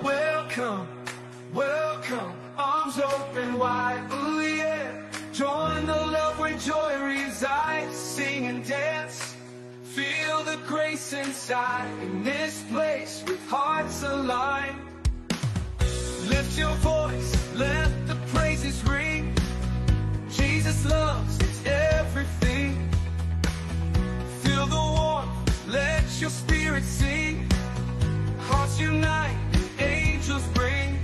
Welcome, welcome, arms open wide, ooh yeah. Join the love where joy resides, sing and dance. Feel the grace inside in this place with hearts aligned. Lift your voice, let the praises ring. Jesus loves, it's everything. Feel the warmth, let your spirit sing. Hearts unite, and angels bring.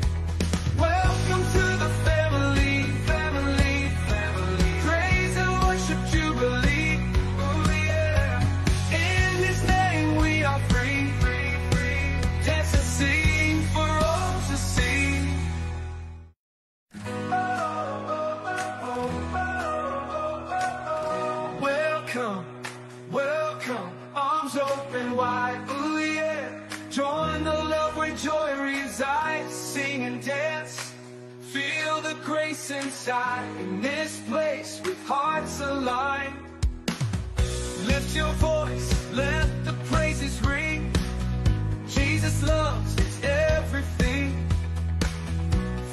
Welcome to the family, family, family. Praise and worship jubilee, oh yeah. In His name we are free, free, free. Dance and sing for all to see. Welcome, welcome, arms open wide, ooh yeah. Join the love where joy resides, sing and dance. Feel the grace inside in this place with hearts aligned. Lift your voice, let the praises ring. Jesus loves, it's everything.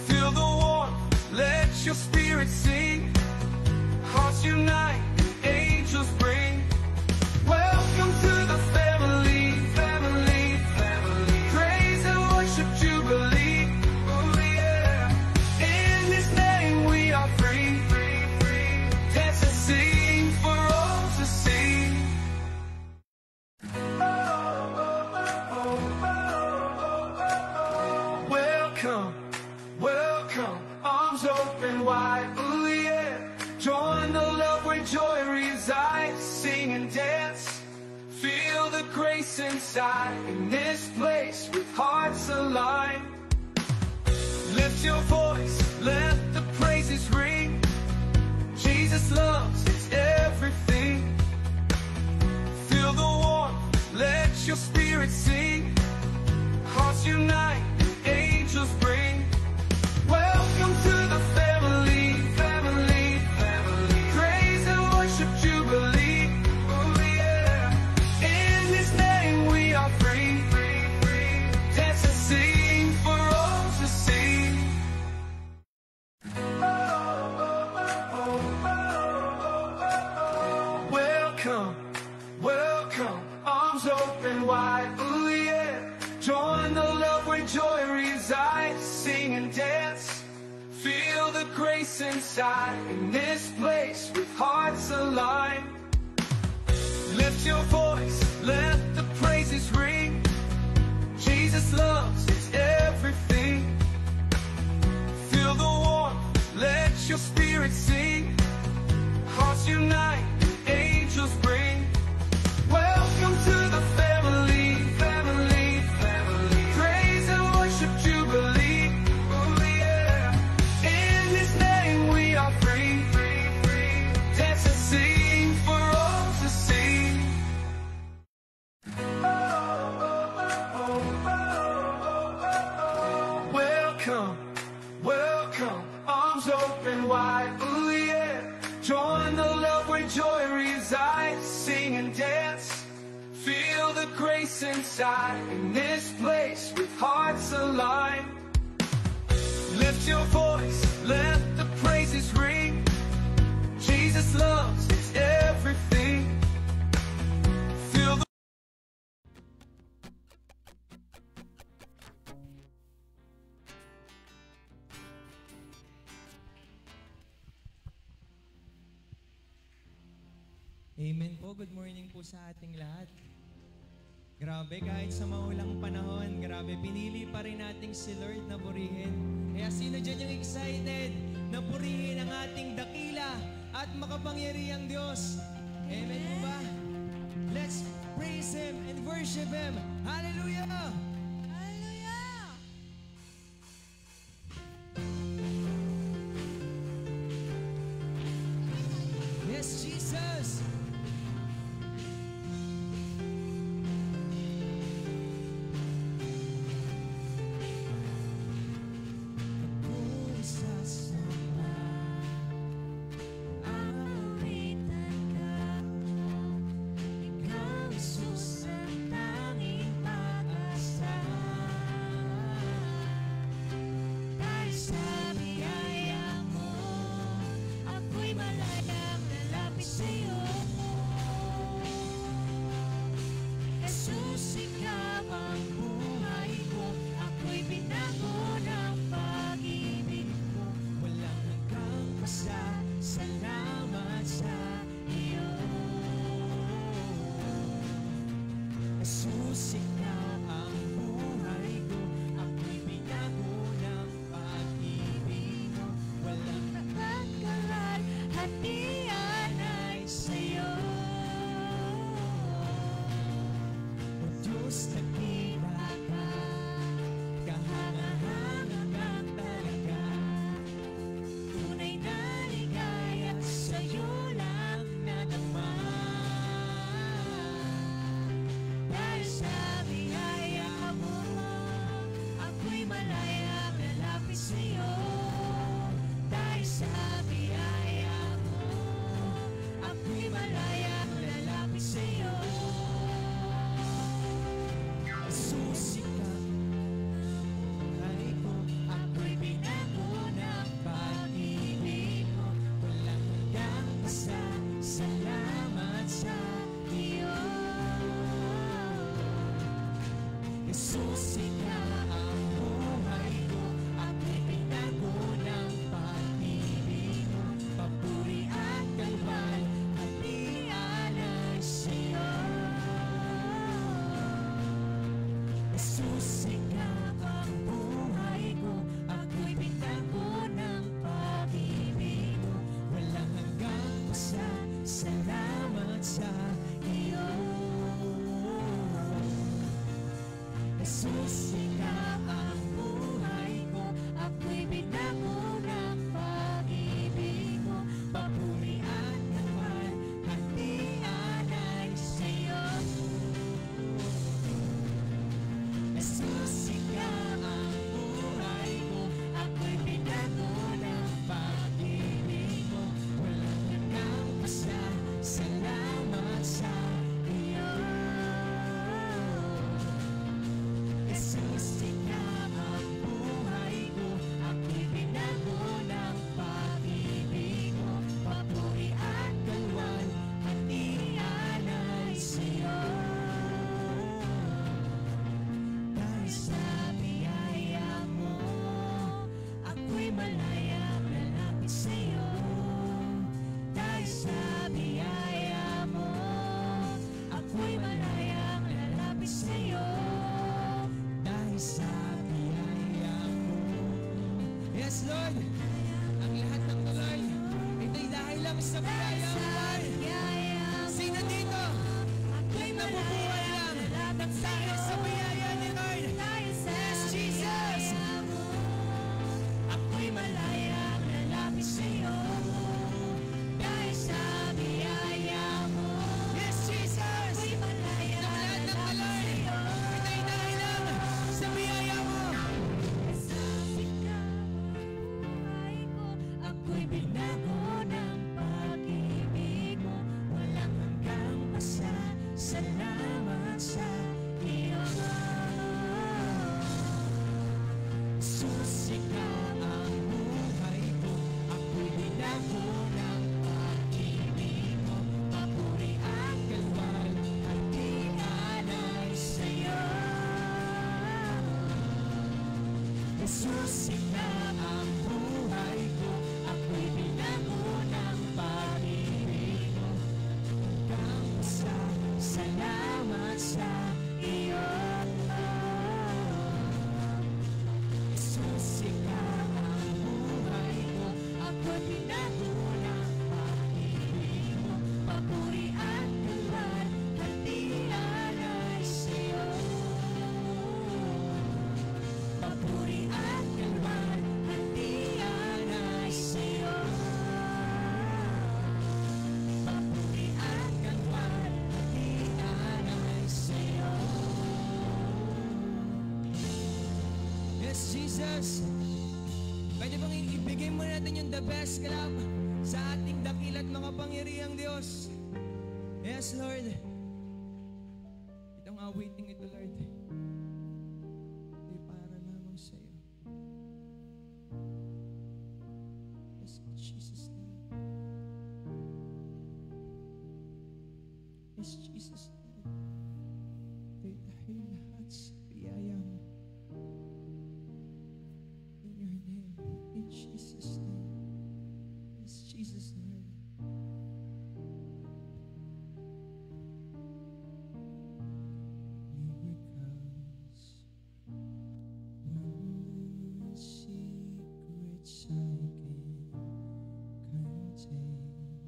Feel the warmth, let your spirit sing. Hearts unite, and angels bring. Welcome to the family, family, family. Praise and worship jubilee, oh yeah. In His name we are free, free, free. Dance and sing for all to see. Welcome, welcome, arms open wide, ooh yeah. Join the love where joy resides, sing and dance. Feel the grace inside in this place with hearts aligned. Lift your voice, let the praises ring. Jesus loves, it's everything. Feel the warmth, let your spirit sing. Hearts unite, and angels bring. Welcome to the family, family, family. Praise and worship jubilee, oh yeah. In His name we are free, free, free. Dance and sing for all to see. Welcome, welcome, arms open wide, ooh yeah. Join the love where joy resides, sing and dance. Feel the grace inside in this place with hearts aligned. Lift your voice, let the praises ring. Jesus loves, it's everything. Feel the warmth, let your spirit sing. Hearts unite, and angels bring. Welcome to the family, family, family. Praise and worship jubilee, oh yeah. In His name we are free, free, free. Dance and sing for all to see. Welcome, welcome, arms open wide, ooh yeah. Join the love where joy resides, sing and dance. Feel the grace inside in this place with hearts aligned. Lift your voice, let the praises ring. Jesus loves, it's everything. Feel the Amen po. Good morning po sa ating lahat. Grabe, kahit sa maulang panahon, grabe, pinili pa rin nating si Lord na purihin. Kaya sino dyan yung excited na purihin ang ating dakila at makapangyarihang Diyos? Amen po ba? Let's praise Him and worship Him. Hallelujah! Hallelujah! Yes, Jesus! Ikaw, Jesus, ang tanging Jesus, ikaw ang buhay ko, ako'y binago ng pag-ibig mo. Papuri at galwan, hatian ay sa'yo. Jesus, ikaw ang buhay ko, ako'y binago ng pag-ibig mo. Walang hanggang salamat sa iyo. Jesus, ikaw ang buhay ko, ako'y binago ng pag-ibig mo. Papuri at galwan, hatian ay sa'yo. Jesus, ikaw ang buhay ko, ako'y binago ng pag-ibig mo. Walang hanggang salamat sa iyo. Jesus, ikaw ang buhay ko, ako'y binago ng pag-ibig mo. Papuri at galwan, hatian ay sa'yo. Dahil sa biyaya mo, ako'y malayang lalapit sa'yo. Dahil sa biyaya mo, ako'y malayang lalapit sa'yo. Dahil sa biyaya mo. Yes, Lord! Ang lahat ng tuloy, ito'y dahil lang sa biyaya mo, Lord. Sino dito? Ako'y nabubuhay lang dahil sa biyaya ni Lord. Yes, Jesus! Ako'y malayang lalapit sa'yo. Dahil sa biyaya mo. Yes, Jesus! Ako'y malayang lalapit sa'yo. Ito'y dahil lang sa biyaya mo. Ako'y binago ng pag-ibig mo. Walang hanggang salamat sa iyo. Jesus, ikaw ang buhay ko, ako'y binago ng pag-ibig mo. Papuri at galwan, hatian ay sa'yo. Jesus, ikaw ang buhay ko, ako'y binago ng pag-ibig mo. Hanggang salamat sa iyo. Jesus, ikaw ang buhay ko, ako'y binago ng pag-ibig mo. Papuri at galwan, hatian ay sa'yo. Papuri at galwan, hatian ay sa'yo. Papuri at galwan, hatian ay sa'yo. Yes, Jesus! Pwede bang ibigay mo natin yung the best clap sa ating dakila't makapangyarihang Diyos? Yes, Lord! Itong awiting ito, Lord, ay para lamang sa'yo. Yes, in Jesus' name. Yes, Jesus' name. Ito'y dahil lahat sa biyaya mo. In your name, in Jesus' name. Yes, Jesus' name. Miracles, wonders, secrets I can contain.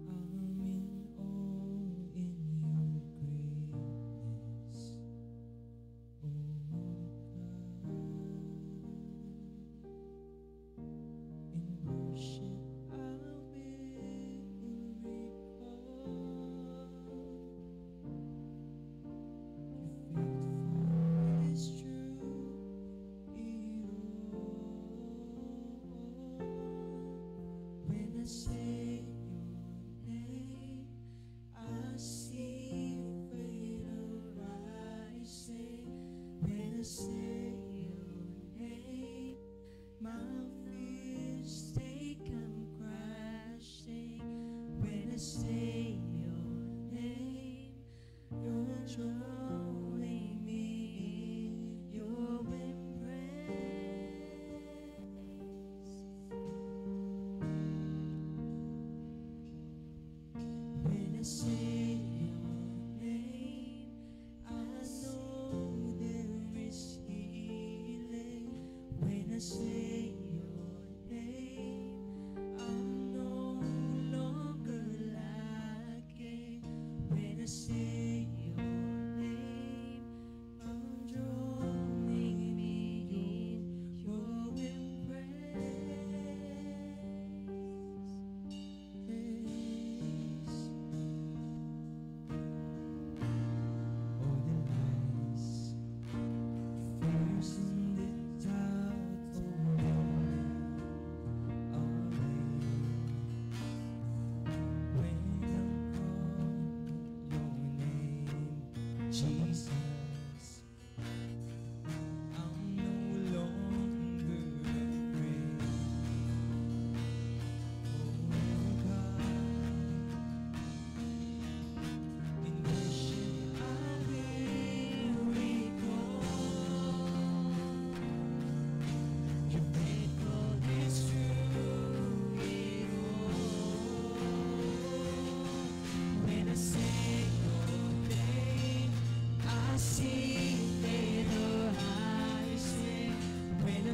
I'm in awe in your greatness, oh God. In worship I will recall your faithfulness true it all. When I say your name, I see freedom rising. When I say your name, my fears they come crashing. When I say your name, your joy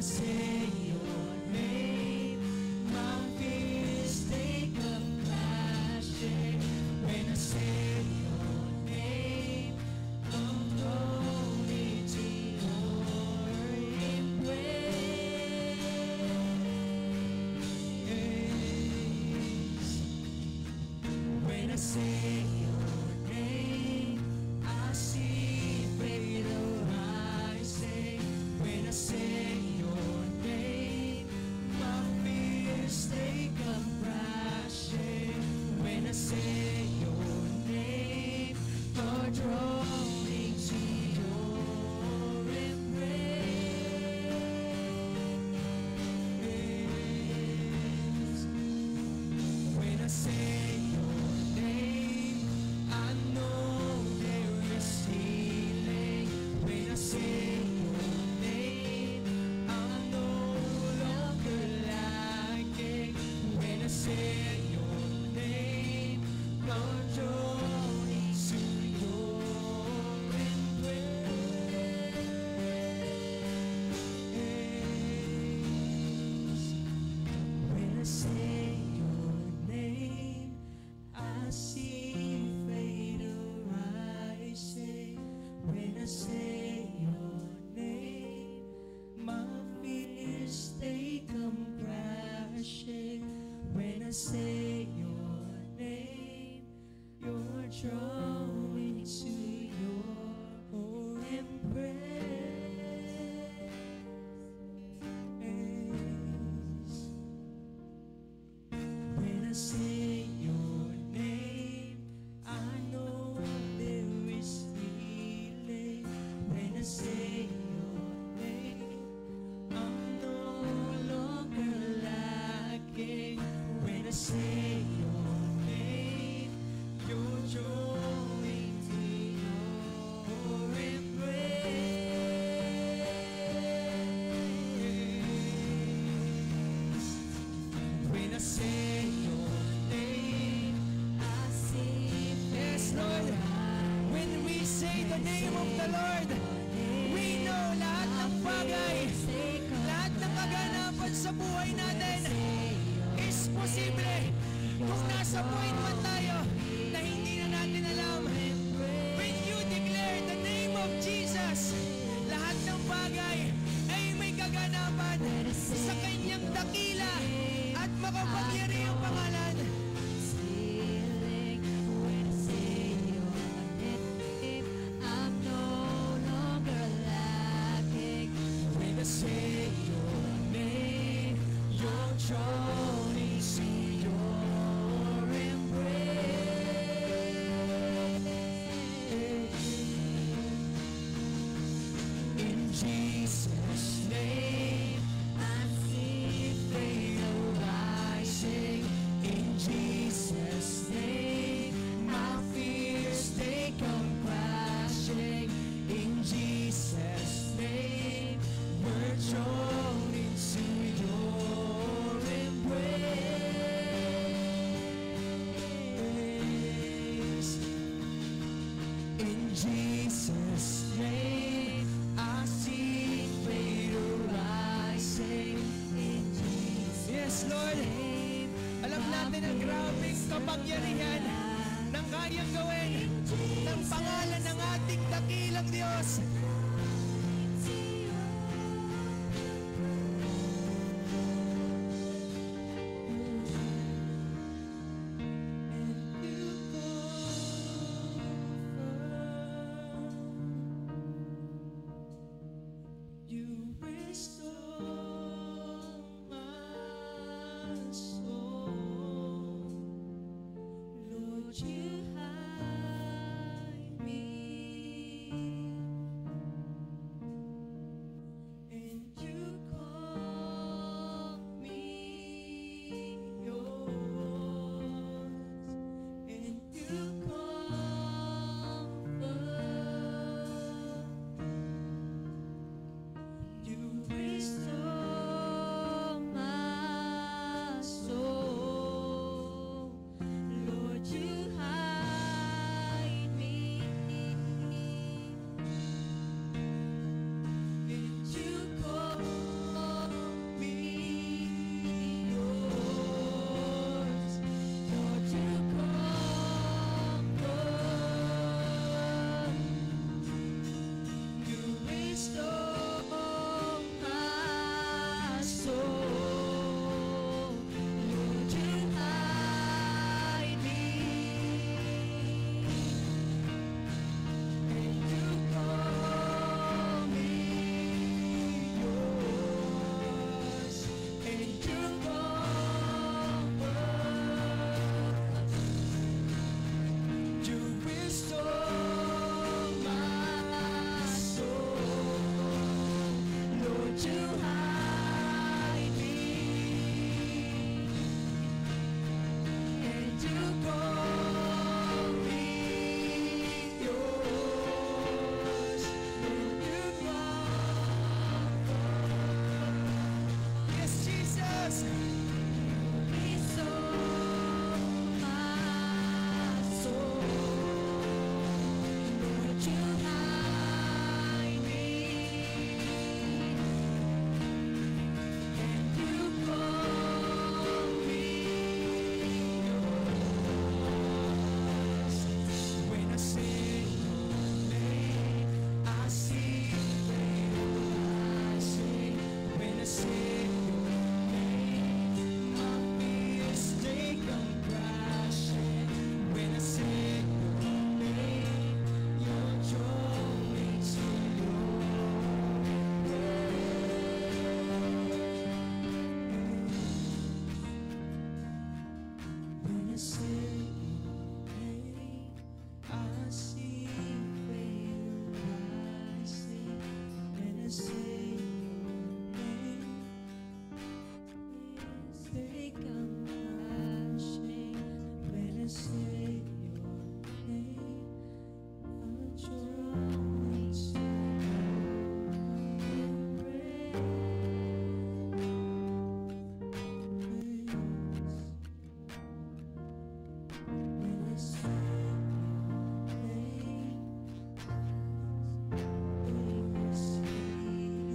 say your name, my fears they come crashing. When I say your name, I'm drawn into your embrace. When I say your name, I see fatal rising. When I say your name, my fears they come crashing. When I say your name, you're drawn into your embrace. When I say your name, I know there is healing. When I say your name, I'm no longer lacking. When I say your name, Lord, drawn into your embrace. When I say your name, I see fatal rising. When I say your name, my fears they come crashing. When I say your name, you're drawn into your embrace. When I say your name, I know there is healing. When I say your name, I'm no longer lacking. When I say your name, you're drawn into your embrace. When I say your name, I see. Yes, Lord. When we say the name of the Lord, we know lahat ng bagay, lahat ng kaganapan sa buhay natin is posible. Kung nasa point man tayo na hindi na natin alam, when you declare the name of Jesus, lahat ng bagay ay may kaganapan sa kanyang dakila at makapangyarihang pangalan. When I say your name, I'm no longer lacking. When I say your name, you're drawn into your embrace. In Jesus' name, I see fatal rising. In Jesus' name, my fears they come crashing. In Jesus' name, we're drawn into your embrace. In Jesus' name, I see fatal rising. In Jesus' Yes, Lord. Alam natin ang grabing kapangyarihan ng kayang gawin ng pangalan ng ating dakilang Diyos. You restore my soul, Lord. You hide me you hide me, and you call me yours. When you comfort, Yes, Jesus! me so, my soul. Would you hide me, and you call me yours? When I say your name, I see rising. When I say your name, my fears they come crashing. When I say your name, your joy makes me When I say your name, I see faith rising. When I say your name, They come crashing when I say your name. Our joys when I say your name, they will see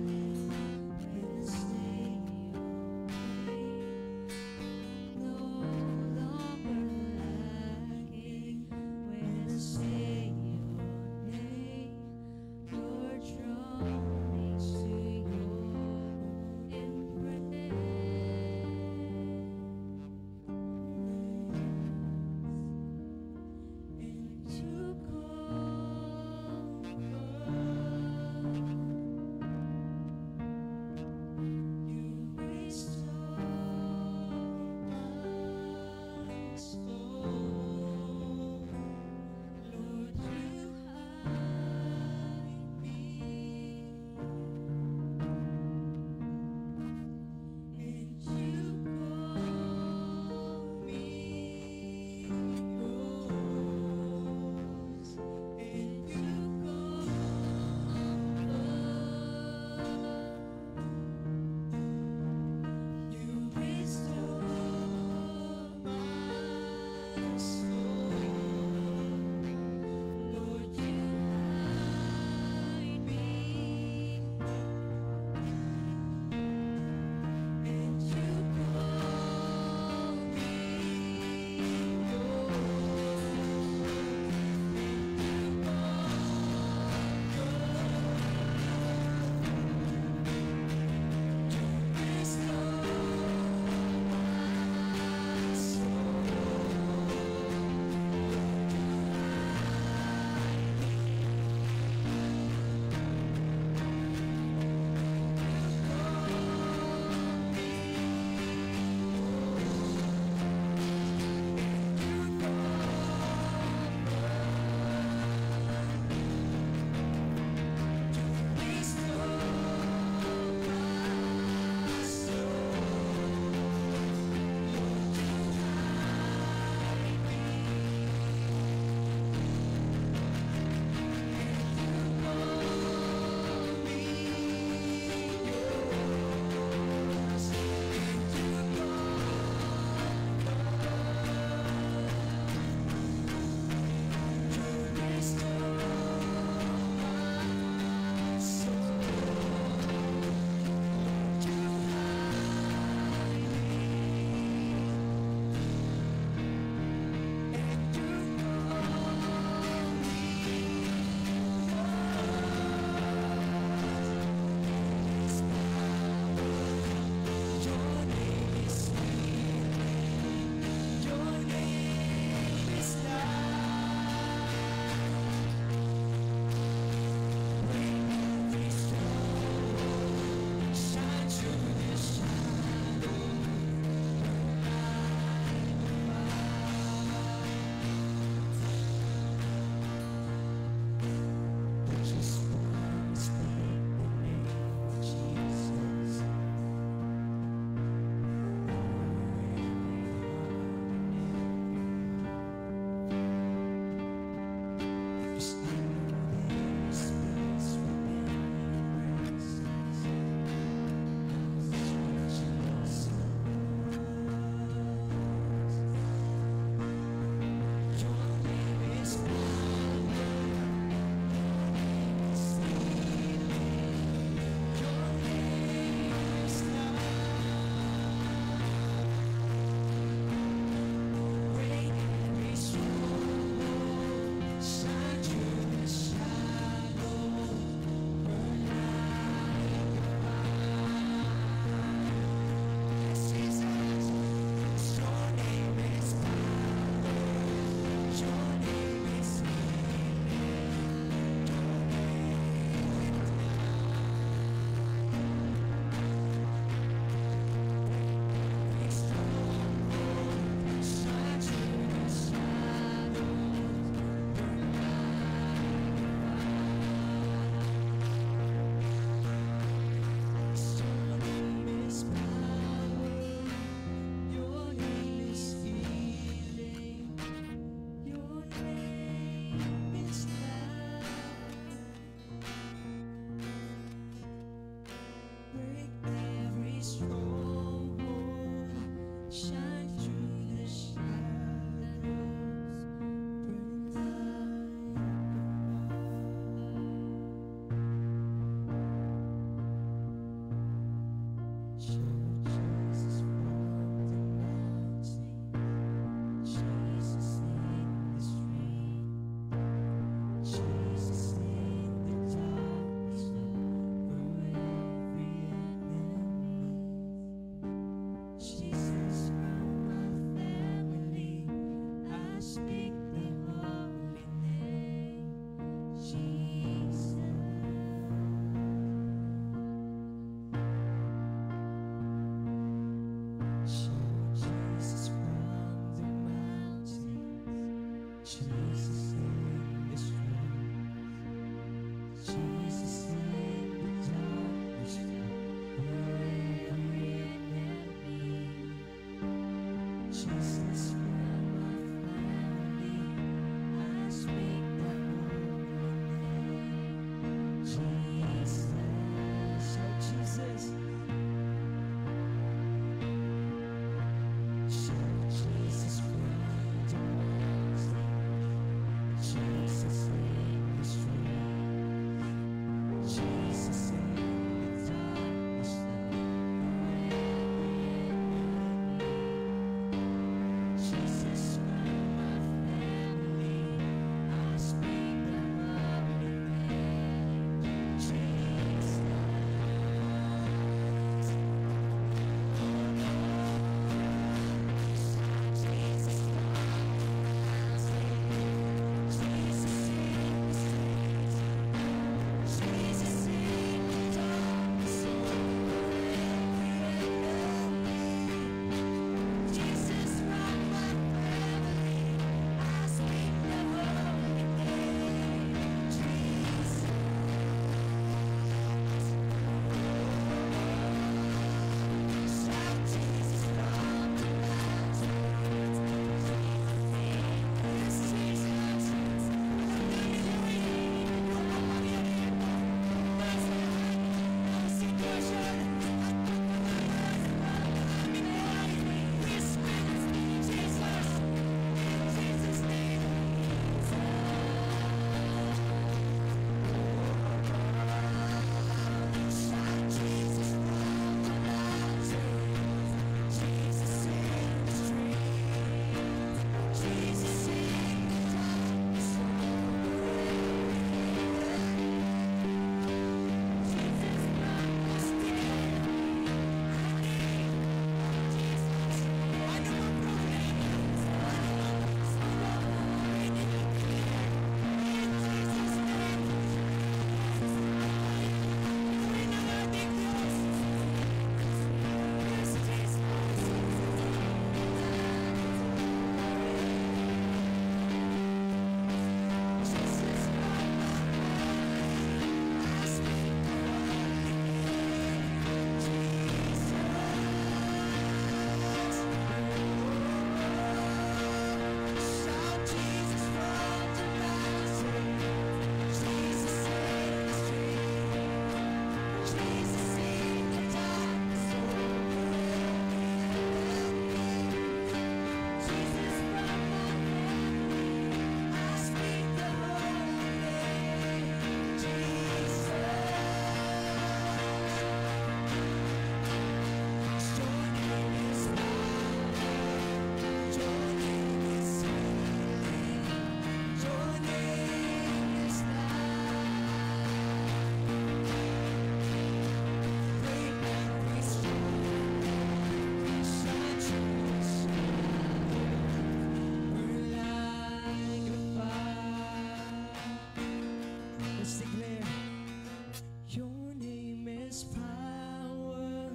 Let's declare. Your name is power.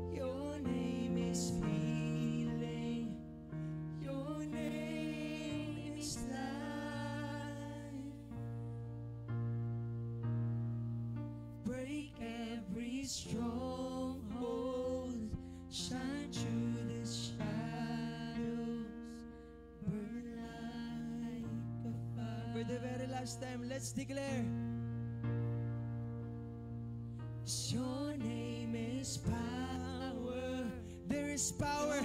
Your name is healing. Your name is life. Break every stronghold. Shine through the shadows. Burn like a fire. For the very last time, let's declare. Your name is power. There is power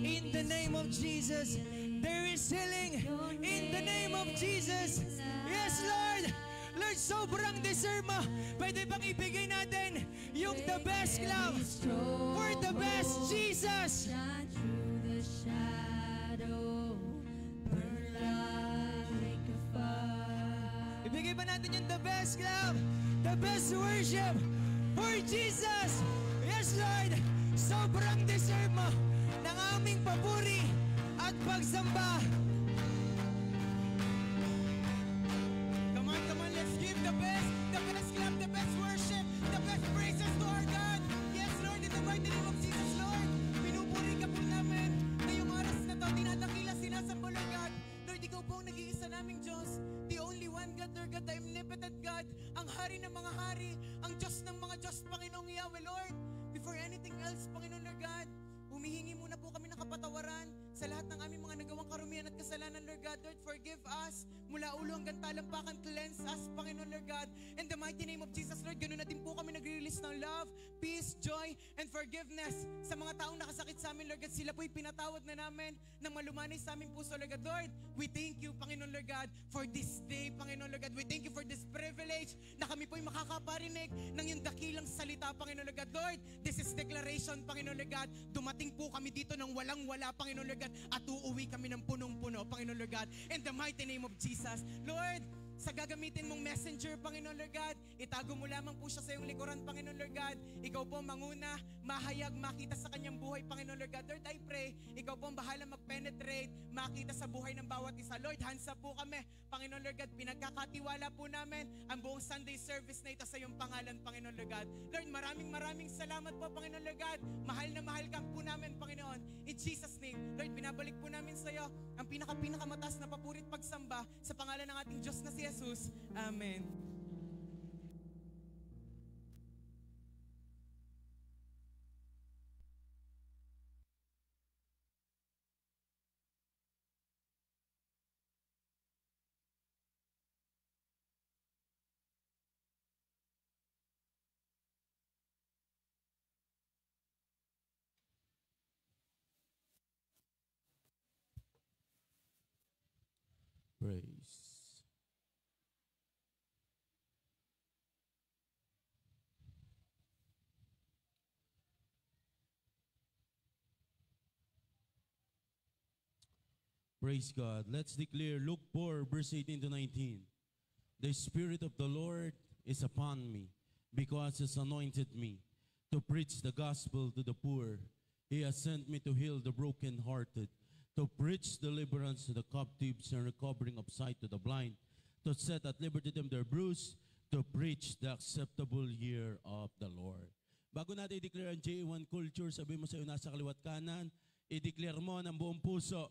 in the name of Jesus. There is healing in the name of Jesus. Yes, Lord. Lord, sobrang deserve mo. Pwede bang ibigay natin yung the best love for the best Jesus? Shine through the shadow. Burn like a fire. Ibigay ba natin yung the best love, the best worship for Jesus? Yes, Lord. Sobrang deserve mo ng aming papuri at pagsamba. Come on, let's give the best clap, the best worship, the best praises to our God. Yes, Lord, in the mighty name of Jesus, Lord. Pinupuri ka po namin ngayong oras na to. Tinadakila, sinasamba, Lord God. Lord, ikaw po ang nag-iisa naming Diyos. The only one God, Lord God, the omnipotent God. Ang hari ng mga hari, ang Diyos ng mga Diyos, Panginoong Yahweh, Lord. Before anything else, Panginoon, Lord God, humihingi muna po kami ng kapatawaran sa lahat ng aming mga nagawang karumihan at kasalanan, Lord God. Lord, forgive us. Mula ulo hanggang talampakan, cleanse us, Panginoon, Lord God. In the mighty name of Jesus, Lord, ganoon na din po kami nagre-release ng love, peace, joy, and forgiveness sa mga taong nakasakit sa amin, Lord God. Sila po'y pinatawad na namin ng malumanay sa aming puso, Lord God. Lord, we thank you, Panginoon, Lord God, for this day, Panginoon, Lord God. We thank you for this privilege na kami po'y makakaparinig ng iyong dakilang salita, Panginoon, Lord God. Lord, this is declaration, Panginoon, Lord God. Dumating po kami dito ng walang-wala, Panginoon, Lord God, at uuwi kami ng punong-puno, Panginoon, Lord God. In the mighty name of Jesus, Lord, sa gagamitin mong messenger, Panginoon, Lord God, itago mo lamang po siya sa iyong likuran, Panginoon, Lord God. Ikaw po manguna, mahayag, makita sa kanyang buhay, Panginoon, Lord God. Lord, I pray, ikaw po ang bahala mag-penetrate, makita sa buhay ng bawat isa. Lord, hansa po kami, Panginoon, Lord God. Pinagkakatiwala po namin ang buong Sunday service na ito sa iyong pangalan, Panginoon, Lord God. Lord, maraming salamat po, Panginoon, Lord God. Mahal na mahal kang po namin, Panginoon. In Jesus' name, Lord, binabalik po namin sa iyo ang pinakamataas na papurit pagsamba sa pangalan ng ating Diyos na si Jesus. Amen. Praise. Praise God. Let's declare Luke 4, verse 18 to 19. The Spirit of the Lord is upon me, because He has anointed me to preach the gospel to the poor. He has sent me to heal the brokenhearted, to preach deliverance to the captives and recovering of sight to the blind, to set at liberty them their bruised, to preach the acceptable year of the Lord. Bago natin i-declare ang JA1 culture, sabi mo sa iyo nasa kaliwat kanan, i-declare mo ng buong puso.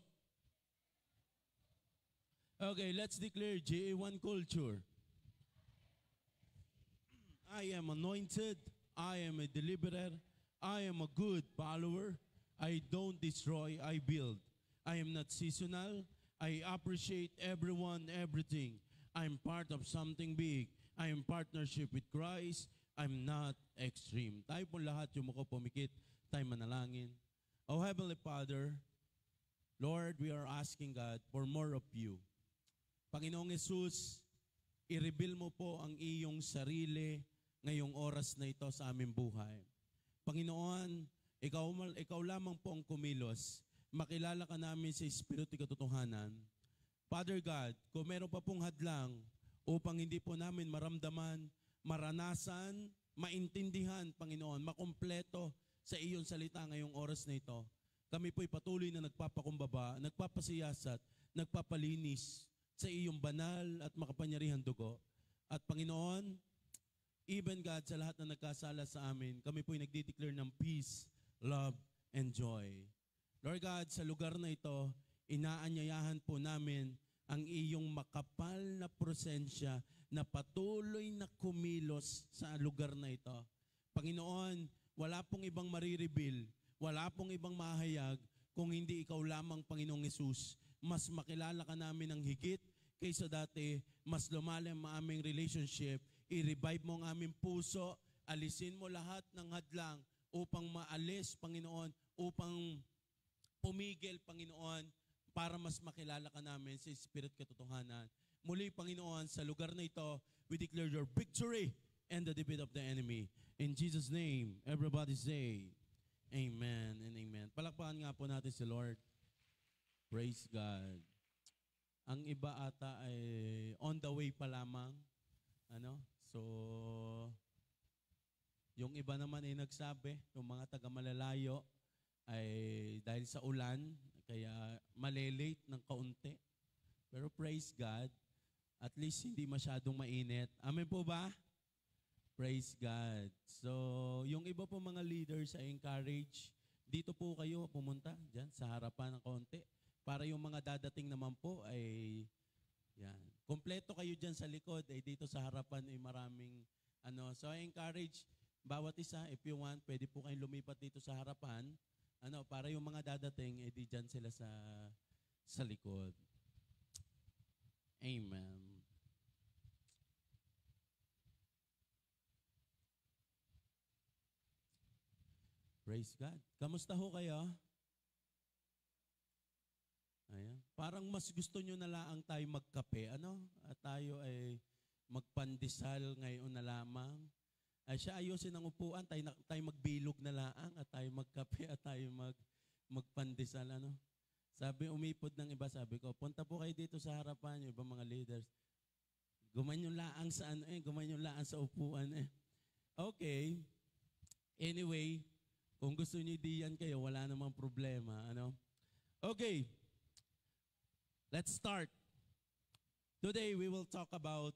Okay, let's declare JA1 culture. I am anointed, I am a deliverer, I am a good follower, I don't destroy, I build. I am not seasonal, I appreciate everyone, everything. I'm part of something big. I am partnership with Christ, I'm not extreme. Tayo po lahat yung muko pumikit, tayo manalangin. Oh Heavenly Father, Lord, we are asking God for more of you. Panginoong Jesus, i-reveal mo po ang iyong sarili ngayong oras na ito sa aming buhay. Panginoon, ikaw lamang po ang kumilos. Makilala ka namin sa Espiritu katotohanan. Father God, kung meron pa pong hadlang upang hindi po namin maramdaman, maranasan, maintindihan, Panginoon, makumpleto sa iyong salita ngayong oras na ito, kami po'y patuloy na nagpapakumbaba, nagpapasiyasat, nagpapalinis sa iyong banal at makapangyarihang dugo. At Panginoon, even God, sa lahat na nagkasala sa amin, kami po'y nagdi-declare ng peace, love, and joy. Lord God, sa lugar na ito, inaanyayahan po namin ang iyong makapal na presensya na patuloy na kumilos sa lugar na ito. Panginoon, wala pong ibang marireveal, wala pong ibang mahayag kung hindi ikaw lamang, Panginoong Hesus. Mas makilala ka namin ng higit kaysa dati, mas lumalim ang aming relationship, i-revive mo ang aming puso, alisin mo lahat ng hadlang upang maalis, Panginoon, upang pumigil, Panginoon, para mas makilala ka namin sa Spirit katotohanan. Muli, Panginoon, sa lugar na ito, we declare your victory and the defeat of the enemy. In Jesus' name, everybody say, Amen and Amen. Palakpakan nga po natin si Lord. Praise God. Ang iba ata ay on the way pa lamang. So, yung iba naman ay nagsabi, yung mga taga-malalayo, ay dahil sa ulan, kaya malilate ng kaunti. Pero praise God, at least hindi masyadong mainit. Amen po ba? Praise God. So, yung iba po mga leaders ay encourage, dito po kayo pumunta dyan sa harapan ng kaunti. Para yung mga dadating naman po ay, yan. Kompleto kayo dyan sa likod, ay dito sa harapan ay maraming, So, I encourage bawat isa, if you want, pwede po kayong lumipat dito sa harapan, para yung mga dadating, eh di dyan sila sa likod. Amen. Praise God. Kamusta ho kayo? Ayan. Parang mas gusto nyo na lang tayo magkape, At tayo ay magpandesal ngayon na lamang. Ay siya ayusin ang upuan, tayo magbilog na laang at tayo magkape at tayo magpandesal, Sabi, umipod ng iba, sabi ko, punta po kayo dito sa harapan, yung ibang mga leaders. Gumanyo laang sa gumanyo laang sa upuan Okay. Anyway, kung gusto niyo diyan kayo, wala namang problema, Okay. Let's start. Today we will talk about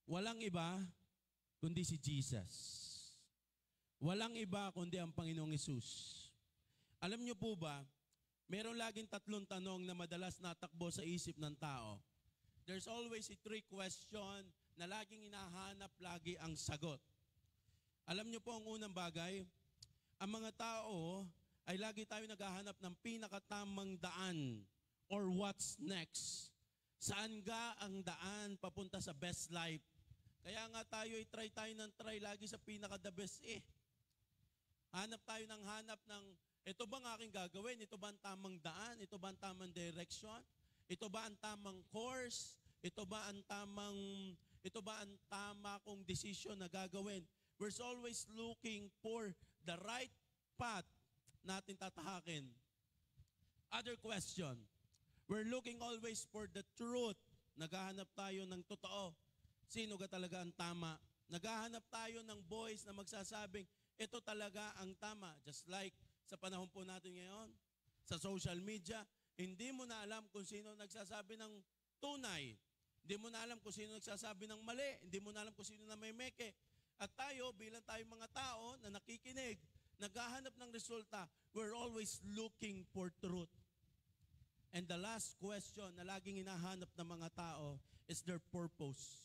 walang iba kundi si Jesus. Walang iba kundi ang Panginoong Hesus. Alam niyo po ba, meron laging tatlong tanong na madalas natakbo sa isip ng tao. There's always a three question na laging hinahanap lagi ang sagot. Alam niyo po ang unang bagay, ang mga tao ay lagi tayo naghahanap ng pinakatamang daan or what's next. Saan ga ang daan papunta sa best life? Kaya nga tayo try lagi sa pinaka-the best Hanap tayo ng ito ba ang aking gagawin? Ito ba ang tamang daan? Ito ba ang tamang direction? Ito ba ang tamang course? Ito ba ang tama kong decision na gagawin? We're always looking for the right path natin tatahakin. Other question. We're looking always for the truth. Naghahanap tayo ng totoo. Sino ka talaga ang tama? Naghahanap tayo ng voice na magsasabing, ito talaga ang tama. Just like sa panahon po natin ngayon, sa social media, hindi mo na alam kung sino nagsasabi ng tunay. Hindi mo na alam kung sino nagsasabi ng mali. Hindi mo na alam kung sino na may meke. At tayo, bilang tayong mga tao na nakikinig, naghahanap ng resulta, we're always looking for truth. And the last question na laging hinahanap ng mga tao is their purpose.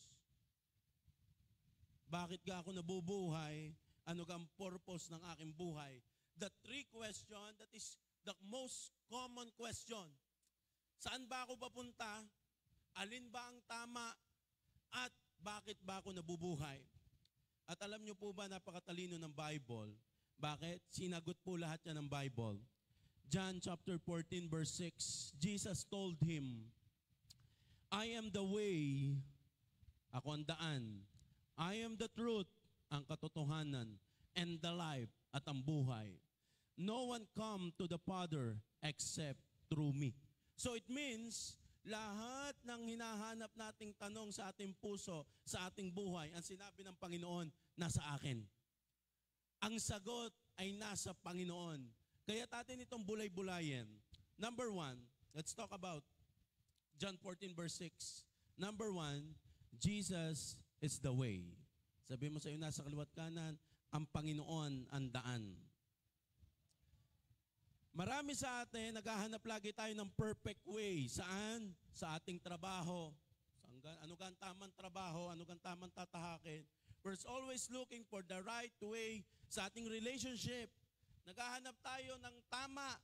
Bakit ka ako nabubuhay? Ano ang purpose ng aking buhay? The three question, that is the most common question. Saan ba ako papunta? Alin ba ang tama? At bakit ba ako nabubuhay? At alam niyo po ba, napakatalino ng Bible. Bakit? Sinagot po lahat yan ng Bible. John chapter 14 verse 6, Jesus told him, I am the way, ako ang daan. I am the truth, ang katotohanan, and the life, at ang buhay. No one come to the Father except through me. So it means, lahat ng hinahanap nating tanong sa ating puso, sa ating buhay, ang sinabi ng Panginoon, nasa akin. Ang sagot ay nasa Panginoon. Kaya natin itong bulay-bulayin. Number one, let's talk about John 14 verse 6. Number one, Jesus is the way. Sabi mo sa iyo nasa kaliwat kanan, ang Panginoon ang daan. Marami sa atin, naghahanap lagi tayo ng perfect way. Saan? Sa ating trabaho. Ano kang tamang trabaho? Ano kang tamang tatahakin? We're always looking for the right way sa ating relationship. Naghahanap tayo ng tama.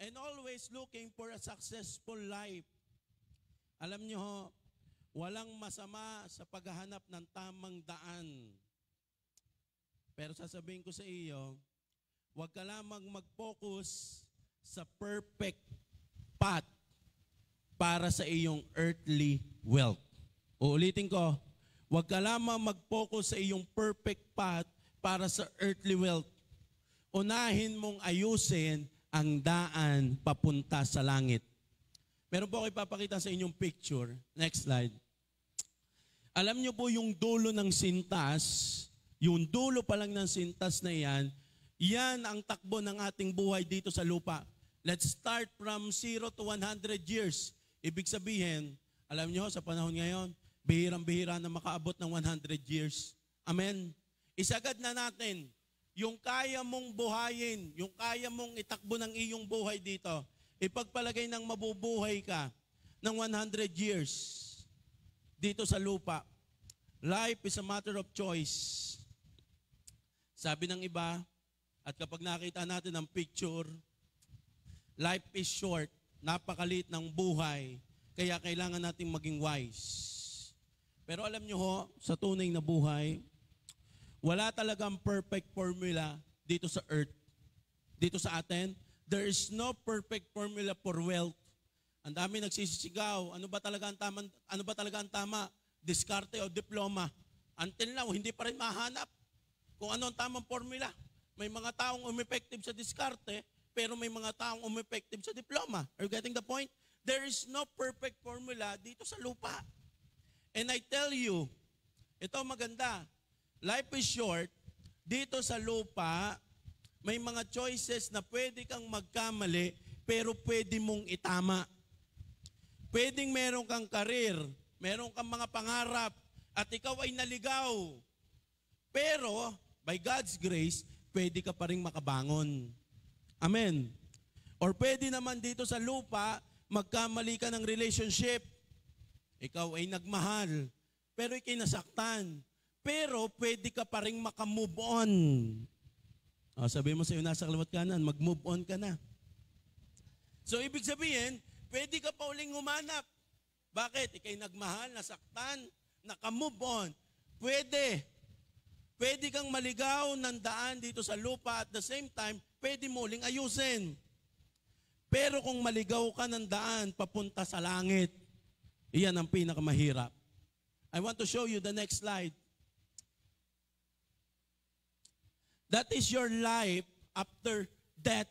And always looking for a successful life. Alam niyo ho, walang masama sa paghahanap ng tamang daan. Pero sasabihin ko sa iyo, huwag ka lamang mag-focus sa perfect path para sa iyong earthly wealth. Uulitin ko, huwag ka lamang mag-focus sa iyong perfect path para sa earthly wealth. Unahin mong ayusin ang daan papunta sa langit. Meron po ako ipapakita sa inyong picture. Next slide. Alam niyo po yung dulo ng sintas, yung dulo pa lang ng sintas na yan ang takbo ng ating buhay dito sa lupa. Let's start from 0 to 100 years. Ibig sabihin, alam niyo sa panahon ngayon, bihirang-bihira na makaabot ng 100 years. Amen. Isagad na natin yung kaya mong buhayin, yung kaya mong itakbo ng iyong buhay dito. Ipagpalagay ng mabubuhay ka ng 100 years dito sa lupa. Life is a matter of choice. Sabi ng iba, at kapag nakita natin ang picture, life is short, napakaliit ng buhay, kaya kailangan nating maging wise. Pero alam nyo ho, sa tunay na buhay, wala talagang perfect formula dito sa earth. Dito sa atin, there is no perfect formula for wealth. Ang dami nagsisisigaw, ano ba talaga ang tama? Diskarte o diploma? Until now, hindi pa rin mahanap kung ano ang tamang formula. May mga taong umeffective sa diskarte, pero may mga taong umeffective sa diploma. Are you getting the point? There is no perfect formula dito sa lupa. And I tell you, ito maganda, life is short, dito sa lupa, may mga choices na pwede kang magkamali, pero pwede mong itama. Pwedeng meron kang karir, meron kang mga pangarap, at ikaw ay naligaw. Pero, by God's grace, pwede ka pa rin makabangon. Amen. Or pwede naman dito sa lupa, magkamali ka ng relationship. Ikaw ay nagmahal, pero ikay nasaktan. Pero pwede ka pa rin makamove on. Sabi mo sa iyo, nasa kaliwat kanan, mag-move on ka na. So ibig sabihin, pwede ka pa uling humanap. Bakit? Ikay nagmahal, nasaktan, nakamove on. Pwede. Pwede kang maligaw ng daan dito sa lupa at the same time, pwede mo uling ayusin. Pero kung maligaw ka ng daan papunta sa langit, iyan ang pinakamahirap. I want to show you the next slide. That is your life after death.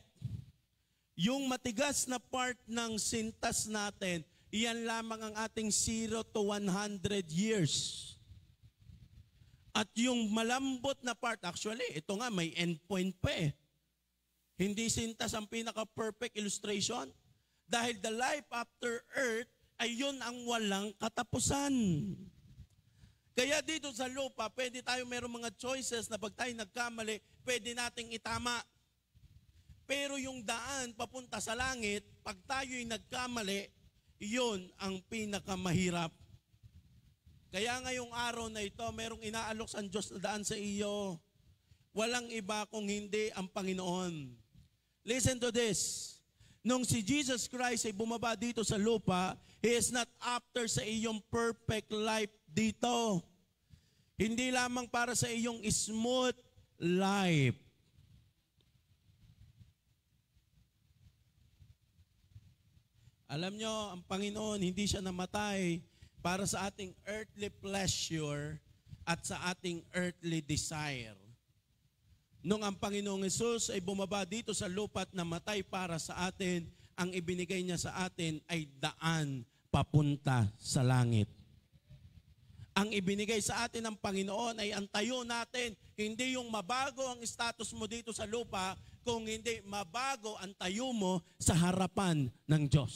Yung matigas na part ng sintas natin, iyan lamang ang ating 0 to 100 years. At yung malambot na part, actually, ito nga may endpoint pa eh. Hindi sintas ang pinaka-perfect illustration. Dahil the life after earth ay yun ang walang katapusan. Kaya dito sa lupa, pwede tayo mayroong mga choices na pag tayo nagkamali, pwede nating itama. Pero yung daan papunta sa langit, pag tayo'y nagkamali, yun ang pinakamahirap. Kaya ngayong araw na ito, mayroong inaalok ang Diyos na daan sa iyo. Walang iba kung hindi ang Panginoon. Listen to this. Nung si Jesus Christ ay bumaba dito sa lupa, He is not after sa iyong perfect life dito. Hindi lamang para sa iyong smooth life. Alam nyo, ang Panginoon, hindi siya namatay para sa ating earthly pleasure at sa ating earthly desire. Nung ang Panginoong Hesus ay bumaba dito sa lupa at namatay para sa atin, ang ibinigay niya sa atin ay daan papunta sa langit. Ang ibinigay sa atin ng Panginoon ay ang tayo natin, hindi yung mabago ang status mo dito sa lupa, kung hindi mabago ang tayo mo sa harapan ng Diyos.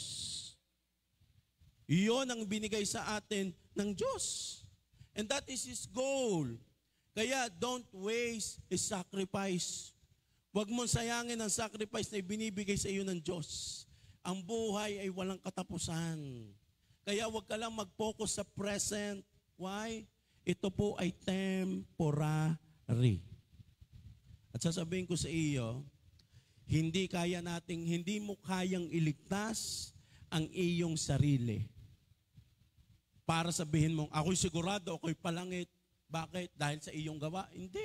Iyon ang binigay sa atin ng Diyos. And that is His goal. Kaya don't waste His sacrifice. Huwag mong sayangin ang sacrifice na ibinibigay sa iyo ng Diyos. Ang buhay ay walang katapusan. Kaya huwag ka lang mag-focus sa present. Why? Ito po ay temporary. At sasabihin ko sa iyo, hindi mo kayang iligtas ang iyong sarili. Para sabihin mong, ako'y sigurado, ako'y palangit. Bakit? Dahil sa iyong gawa? Hindi.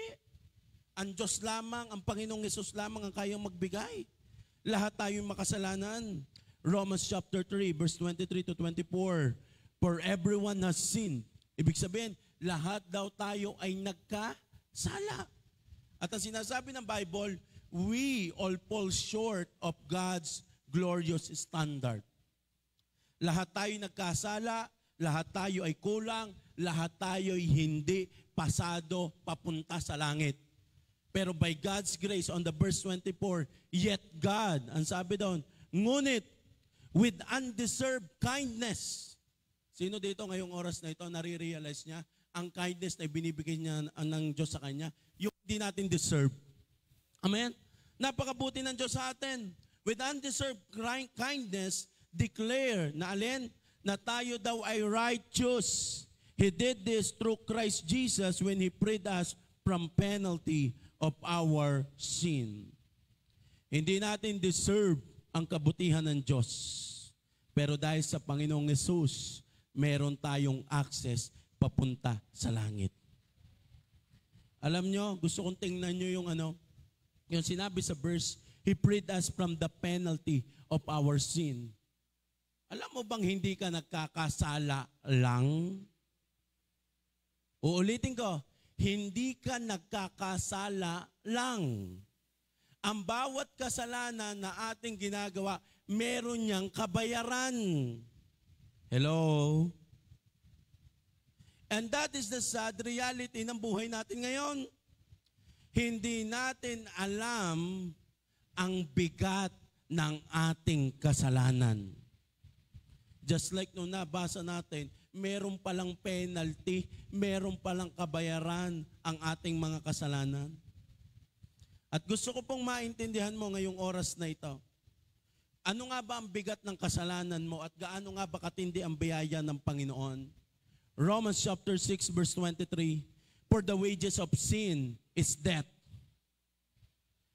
Ang Diyos lamang, ang Panginoong Hesus lamang ang kayang magbigay. Lahat tayo'y makasalanan. Romans chapter 3, verse 23 to 24. For everyone has sinned. Ibig sabihin, lahat daw tayo ay nagkasala. At ang sinasabi ng Bible, we all fall short of God's glorious standard. Lahat tayo nagkasala, lahat tayo ay kulang, lahat tayo ay hindi pasado papunta sa langit. Pero by God's grace, on the verse 24, yet God, ang sabi doon, ngunit with undeserved kindness. Sino dito ngayong oras na ito nare-realize niya ang kindness na binibigay niya ng Diyos sa kanya? Yung hindi natin deserve. Amen? Napakabuti ng Diyos sa atin. With undeserved kindness, declare na alin? Na tayo daw ay righteous. He did this through Christ Jesus when He freed us from penalty of our sin. Hindi natin deserve ang kabutihan ng Diyos. Pero dahil sa Panginoong Hesus, meron tayong access papunta sa langit. Alam nyo, gusto kong tingnan nyo yung sinabi sa verse, He freed us from the penalty of our sin. Alam mo bang hindi ka nagkakasala lang? Uulitin ko, hindi ka nagkakasala lang. Ang bawat kasalanan na ating ginagawa, meron niyang kabayaran. Hello? And that is the sad reality ng buhay natin ngayon. Hindi natin alam ang bigat ng ating kasalanan. Just like nung nabasa natin, meron palang penalty, meron palang kabayaran ang ating mga kasalanan. At gusto ko pong maintindihan mo ngayong oras na ito. Ano nga ba ang bigat ng kasalanan mo at gaano nga ba katindi ang biyaya ng Panginoon? Romans chapter 6 verse 23, for the wages of sin is death,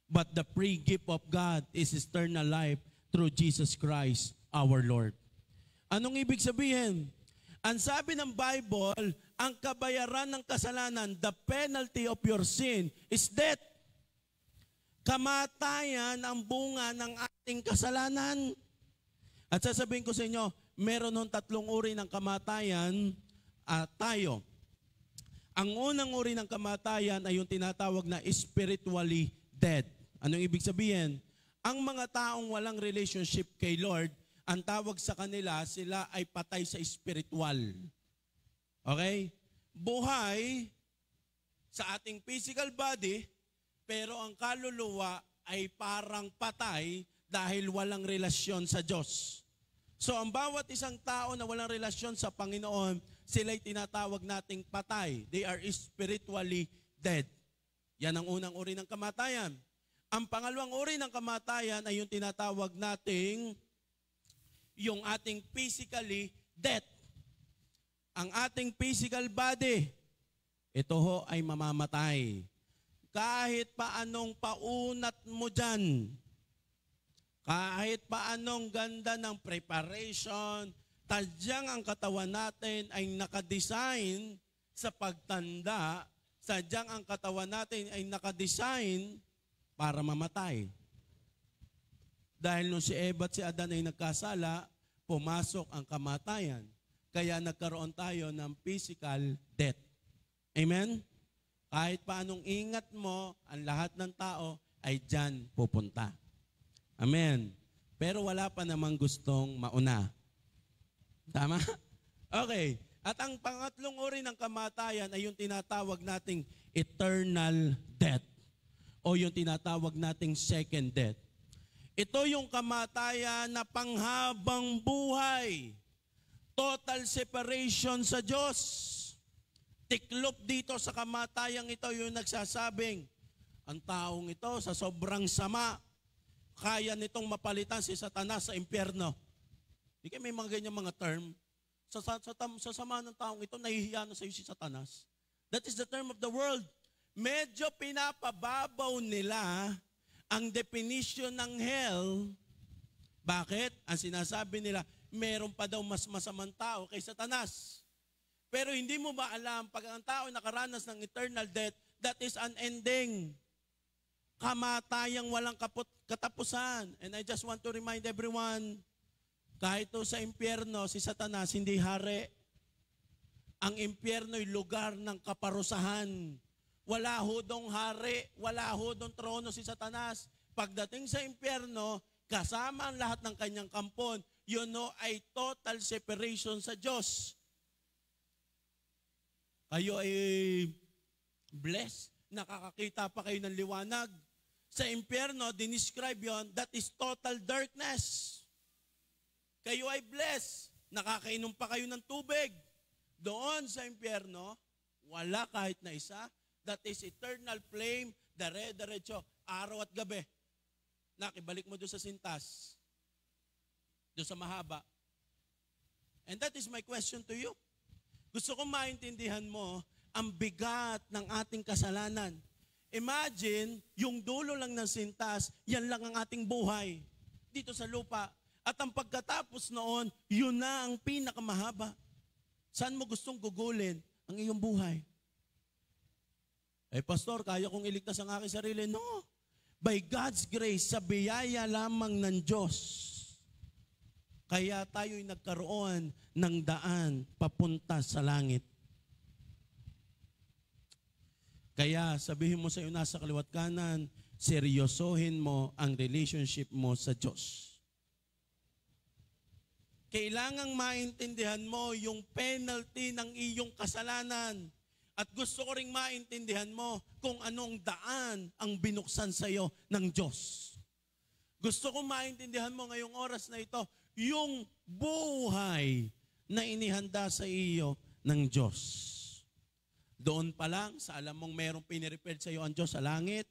but the free gift of God is eternal life through Jesus Christ our Lord. Anong ibig sabihin? Ang sabi ng Bible, ang kabayaran ng kasalanan, the penalty of your sin is death. Kamatayan ang bunga ng ating kasalanan. At sasabihin ko sa inyo, meron ng 3 uri ng kamatayan tayo. Ang unang uri ng kamatayan ay yung tinatawag na spiritually dead. Anong ibig sabihin? Ang mga taong walang relationship kay Lord, ang tawag sa kanila, sila ay patay sa spiritual. Okay? Buhay sa ating physical body, pero ang kaluluwa ay parang patay dahil walang relasyon sa Diyos. So ang bawat isang tao na walang relasyon sa Panginoon, sila'y tinatawag nating patay. They are spiritually dead. Yan ang unang uri ng kamatayan. Ang pangalawang uri ng kamatayan ay yung tinatawag nating yung ating physically death. Ang ating physical body, ito ho ay mamamatay. Kahit paanong paunat mo dyan, kahit paanong ganda ng preparation, tadyang ang katawan natin ay nakadesign sa pagtanda, sadyang ang katawan natin ay nakadesign para mamatay. Dahil nung si Eva at si Adan ay nagkasala, pumasok ang kamatayan. Kaya nagkaroon tayo ng physical death. Amen? Kahit paanong ingat mo, ang lahat ng tao ay dyan pupunta. Amen? Pero wala pa namang gustong mauna. Tama? Okay. At ang pangatlong uri ng kamatayan ay yung tinatawag nating eternal death o yung tinatawag nating second death. Ito yung kamatayan na panghabang buhay. Total separation sa Diyos. Tiklop dito sa kamatayang ito yung nagsasabing, ang taong ito sa sobrang sama, kaya nitong mapalitan si Satanas sa impyerno. Di kayo may mga ganyan mga term. Sa sama ng taong ito, nahihiya na sa iyo si Satanas. That is the term of the world. Medyo pinapababaw nila ang definition ng hell. Bakit? Ang sinasabi nila, meron pa daw mas masamang tao kay Satanas. Pero hindi mo ba alam, pag ang tao nakaranas ng eternal death, that is unending. Kamatayang walang katapusan. And I just want to remind everyone, kahit to sa impyerno, si Satanas hindi hari. Ang impyerno ay lugar ng kaparusahan. Wala ho dong hari, wala ho dong trono si Satanas. Pagdating sa impyerno, kasama ang lahat ng kanyang kampon, yun no, ay total separation sa Diyos. Kayo ay blessed, nakakakita pa kayo ng liwanag. Sa impyerno, dinescribe yon, that is total darkness. Kayo ay blessed, nakakainom pa kayo ng tubig. Doon sa impyerno, wala kahit na isa. That is eternal flame, dire-diretso, araw at gabi. Nakibalik mo doon sa sintas, doon sa mahaba. And that is my question to you. Gusto kong maintindihan mo ang bigat ng ating kasalanan. Imagine, yung dulo lang ng sintas, yan lang ang ating buhay dito sa lupa. At ang pagkatapos noon, yun na ang pinakamahaba. Saan mo gustong gugulin ang iyong buhay? Eh, Pastor, kaya kong iligtas ang aking sarili? No. By God's grace, sa biyaya lamang ng Diyos, kaya tayo'y nagkaroon ng daan papunta sa langit. Kaya sabihin mo sa iyo nasa kaliwat kanan, seryosohin mo ang relationship mo sa Diyos. Kailangang maintindihan mo yung penalty ng iyong kasalanan. At gusto ko ring maintindihan mo kung anong daan ang binuksan sa iyo ng Diyos. Gusto kong maintindihan mo ngayong oras na ito, yung buhay na inihanda sa iyo ng Diyos. Doon pa lang sa alam mong merong pinirepared sa iyo ang Diyos sa langit.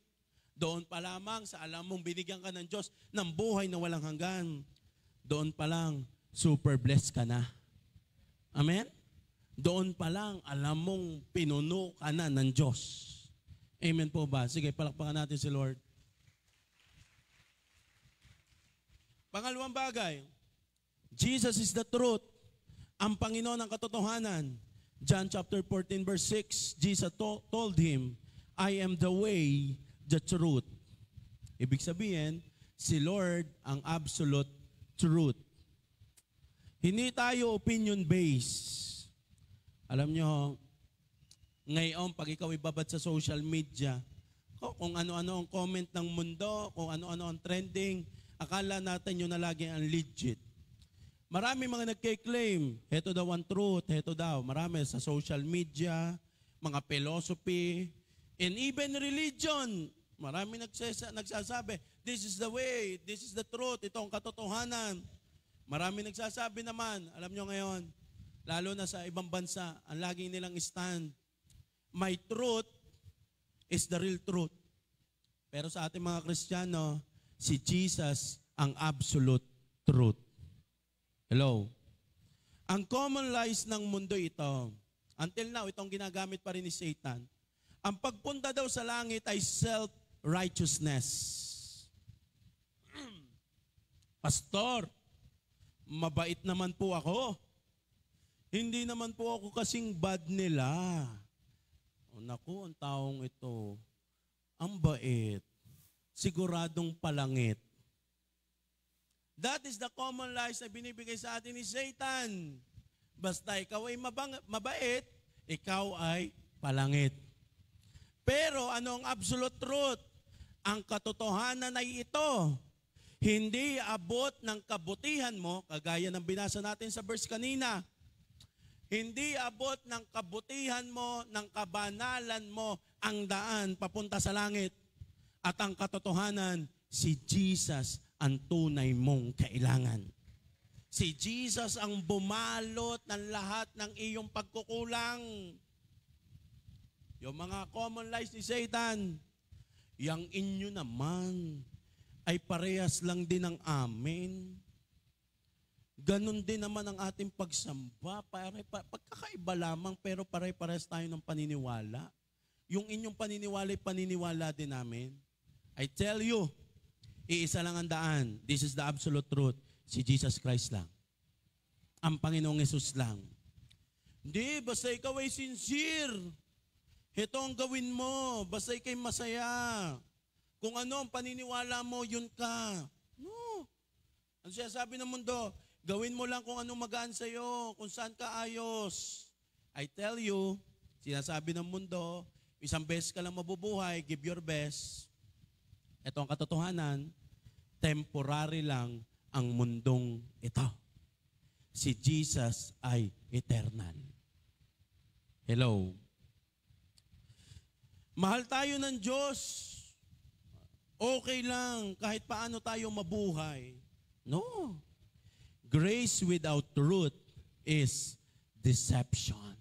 Doon pa lamang sa alam mong binigyan ka ng Diyos ng buhay na walang hanggan. Doon pa lang, super blessed ka na. Amen? Doon pa lang, alam mong pinuno ka na ng Diyos. Amen po ba? Sige, palakpakan natin si Lord. Pangalawang bagay, Jesus is the truth. Ang Panginoon ang katotohanan. John chapter 14 verse 6, Jesus told him, I am the way, the truth. Ibig sabihin, si Lord ang absolute truth. Hindi tayo opinion-based. Alam nyo, ngayon pag ikaw ibabad sa social media, kung ano-ano ang comment ng mundo, kung ano-ano ang trending, akala natin yun na lagi ang legit. Marami mga nagke-claim, heto daw ang truth, heto daw. Marami sa social media, mga philosophy, and even religion. Marami nagsasabi, this is the way, this is the truth, ito ang katotohanan. Marami nagsasabi naman, alam nyo ngayon, lalo na sa ibang bansa, ang laging nilang stand, my truth is the real truth. Pero sa ating mga Kristiyano, si Jesus ang absolute truth. Hello? Ang common lies ng mundo ito, until now, itong ginagamit pa rin ni Satan. Ang pagpunta daw sa langit ay self-righteousness. Pastor, mabait naman po ako. Hindi naman po ako kasing bad nila. O naku, ang taong ito, ang bait. Siguradong palangit. That is the common lies na binibigay sa atin ni Satan. Basta ikaw ay mabait, ikaw ay palangit. Pero anong absolute truth? Ang katotohanan ay ito. Hindi abot ng kabutihan mo, kagaya ng binasa natin sa verse kanina. Hindi abot ng kabutihan mo, ng kabanalan mo, ang daan papunta sa langit. At ang katotohanan, si Jesus ang tunay mong kailangan. Si Jesus ang bumalot ng lahat ng iyong pagkukulang. Yung mga common lies ni Satan, yang inyo naman ay parehas lang din ang amin. Ganon din naman ang ating pagsamba. Pagkakaiba lamang pero pare-parehas tayo ng paniniwala. Yung inyong paniniwala ay paniniwala din namin. I tell you, iisa lang ang daan. This is the absolute truth. Si Jesus Christ lang. Ang Panginoong Yesus lang. Hindi, basta ikaw ay sincere. Ito ang gawin mo. Basta ikaw ay masaya. Kung ano ang paniniwala mo, yun ka. No. Ano siya sabi ng mundo? Gawin mo lang kung anong magaan sa'yo, kung saan ka ayos. I tell you, sinasabi ng mundo, isang beses ka lang mabubuhay, give your best. Ito ang katotohanan, temporary lang ang mundong ito. Si Jesus ay eternal. Hello. Mahal tayo ng Diyos. Okay lang kahit paano tayo mabuhay. No. Grace without truth is deception.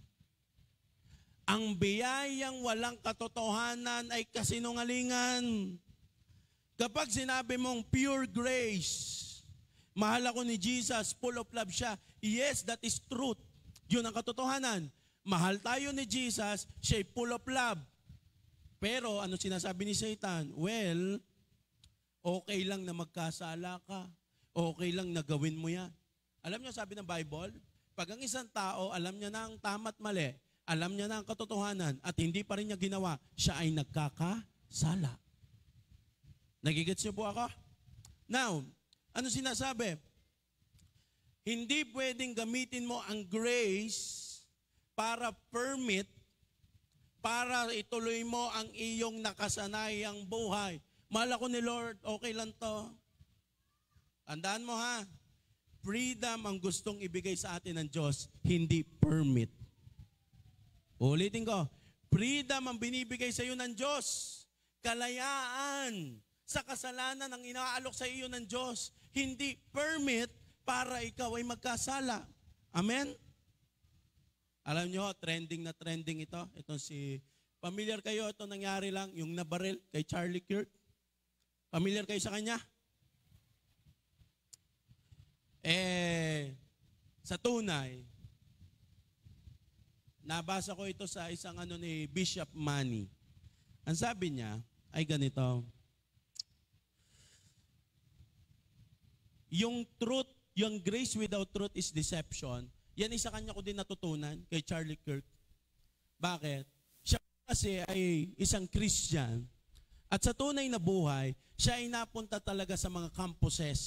Ang biyayang walang katotohanan ay kasinungalingan. Kapag sinabi mong pure grace, mahal ako ni Jesus, full of love siya, yes, that is truth. Yun ang katotohanan. Mahal tayo ni Jesus, siya full of love. Pero ano sinasabi ni Satan? Well, okay lang na magkasala ka. Okay lang na gawin mo yan. Alam niyo sabi ng Bible, pag ang isang tao alam niya na ang tama at mali, alam niya na ang katotohanan at hindi pa rin niya ginawa, siya ay nagkakasala. Nagigets niyo po ako? Now, ano sinasabi? Hindi pwedeng gamitin mo ang grace para permit, para ituloy mo ang iyong nakasanayang buhay. Mahal ako ni Lord, okay lang to. Tandaan mo ha, freedom ang gustong ibigay sa atin ng Diyos, hindi permit. Ulitin ko, freedom ang binibigay sa iyo ng Diyos. Kalayaan sa kasalanan ang inaalok sa iyo ng Diyos, hindi permit para ikaw ay magkasala. Amen? Alam nyo, trending na trending ito. Ito si, familiar kayo, ito nangyari lang, yung nabaril kay Charlie Kirk. Familiar kayo sa kanya? Sa tunay, nabasa ko ito sa isang ni Bishop Manny. Ang sabi niya ay ganito, yung truth, yung grace without truth is deception. Yan isa kanya ko din natutunan kay Charlie Kirk. Bakit? Siya kasi ay isang Christian at sa tunay na buhay, siya ay napunta talaga sa mga campuses.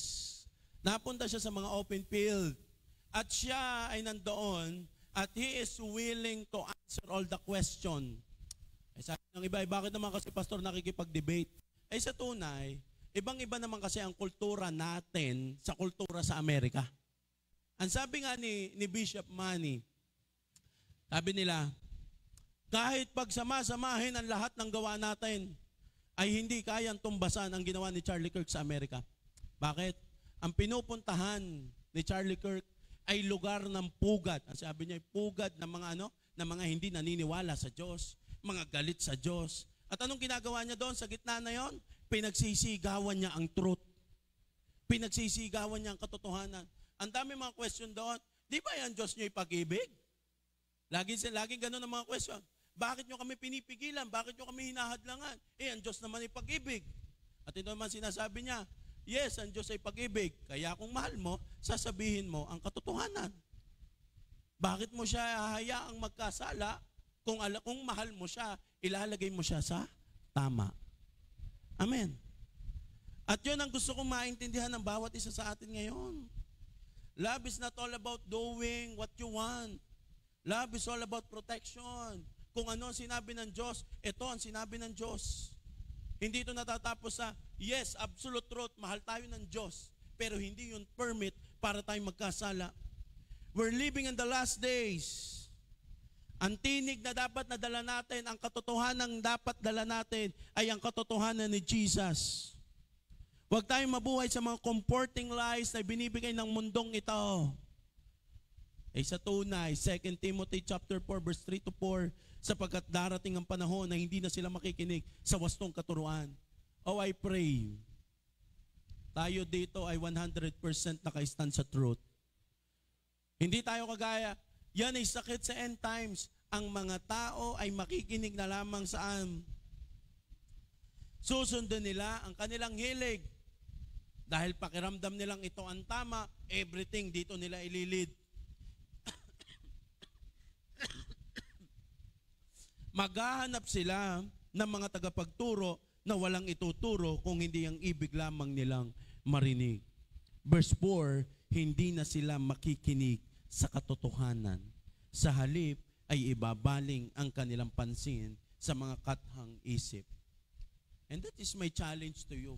Napunta siya sa mga open field. At siya ay nandoon at he is willing to answer all the question. Ay sabi ng iba, bakit naman kasi pastor nakikipag-debate? Ay sa tunay, ibang-iba naman kasi ang kultura natin sa kultura sa Amerika. Ang sabi nga ni Bishop Manny, sabi nila, kahit pagsama-samahin ang lahat ng gawa natin, ay hindi kayang tumbasan ang ginawa ni Charlie Kirk sa Amerika. Bakit? Ang pinupuntahan ni Charlie Kirk ay lugar ng pugad. Ang sabi niya, pugad ng mga ng mga hindi naniniwala sa Diyos, mga galit sa Diyos. At anong ginagawa niya doon sa gitna na yon? Pinagsisigawan niya ang truth. Pinagsisigawan niya ang katotohanan. Ang dami mga question doon. Di ba yan Diyos niyo ipag-ibig? Laging ganun ang mga question. Bakit niyo kami pinipigilan? Bakit niyo kami hinahadlangan? Ang Diyos naman ay pag-ibig. At ito naman sinasabi niya, yes, ang Diyos ay pag-ibig. Kaya kung mahal mo, sasabihin mo ang katotohanan. Bakit mo siya hahayaang magkasala? Kung mahal mo siya, ilalagay mo siya sa tama. Amen. At yun ang gusto kong maintindihan ng bawat isa sa atin ngayon. Love is not all about doing what you want. Love is all about protection. Kung ano ang sinabi ng Diyos, ito ang sinabi ng Diyos. Hindi ito natatapos sa, yes, absolute truth, mahal tayo ng Diyos. Pero hindi yun permit para tayo magkasala. We're living in the last days. Ang tinig na dapat nadala natin, ang katotohanan dapat dala natin ay ang katotohanan ni Jesus. Huwag tayong mabuhay sa mga comforting lies na binibigay ng mundong ito. Ay sa tunay, 2 Timothy chapter 4 verse 3 to 4, sapagkat darating ang panahon na hindi na sila makikinig sa wastong katuruan. Oh, I pray, tayo dito ay 100% naka-stand sa truth. Hindi tayo kagaya, yan ay sakit sa end times. Ang mga tao ay makikinig na lamang saan? Susundin nila ang kanilang hilig. Dahil pakiramdam nilang ito ang tama, everything dito nila ililid. Maghahanap sila ng mga tagapagturo na walang ituturo kung hindi ang ibig lamang nilang marinig. Verse 4, hindi na sila makikinig sa katotohanan. Sa halip ay ibabaling ang kanilang pansin sa mga kathang isip. And that is my challenge to you.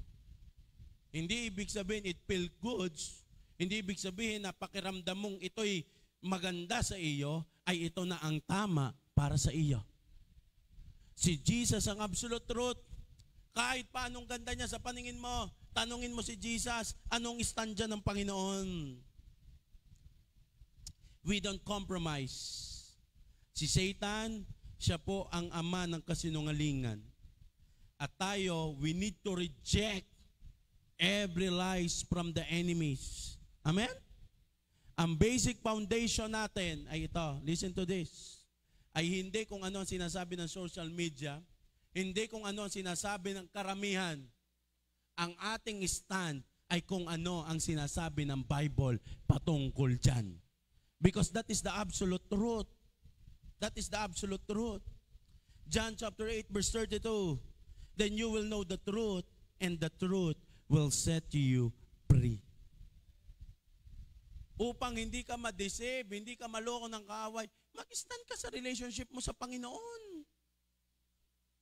Hindi ibig sabihin it feel goods. Hindi ibig sabihin na pakiramdam mong ito'y maganda sa iyo, ay ito na ang tama para sa iyo. Si Jesus ang absolute truth. Kahit pa anong ganda niya sa paningin mo, tanungin mo si Jesus, anong stand dyan ng Panginoon? We don't compromise. Si Satan, siya po ang ama ng kasinungalingan. At tayo, we need to reject every lies from the enemies. Amen? Ang basic foundation natin ay ito. Listen to this. Ay hindi kung ano ang sinasabi ng social media, hindi kung ano ang sinasabi ng karamihan. Ang ating stand ay kung ano ang sinasabi ng Bible patungkol dyan. Because that is the absolute truth. That is the absolute truth. John chapter 8 verse 32. Then you will know the truth, and the truth will set you free. Upang hindi ka ma-deceive, hindi ka maloko ng kaaway, mag-stand ka sa relationship mo sa Panginoon.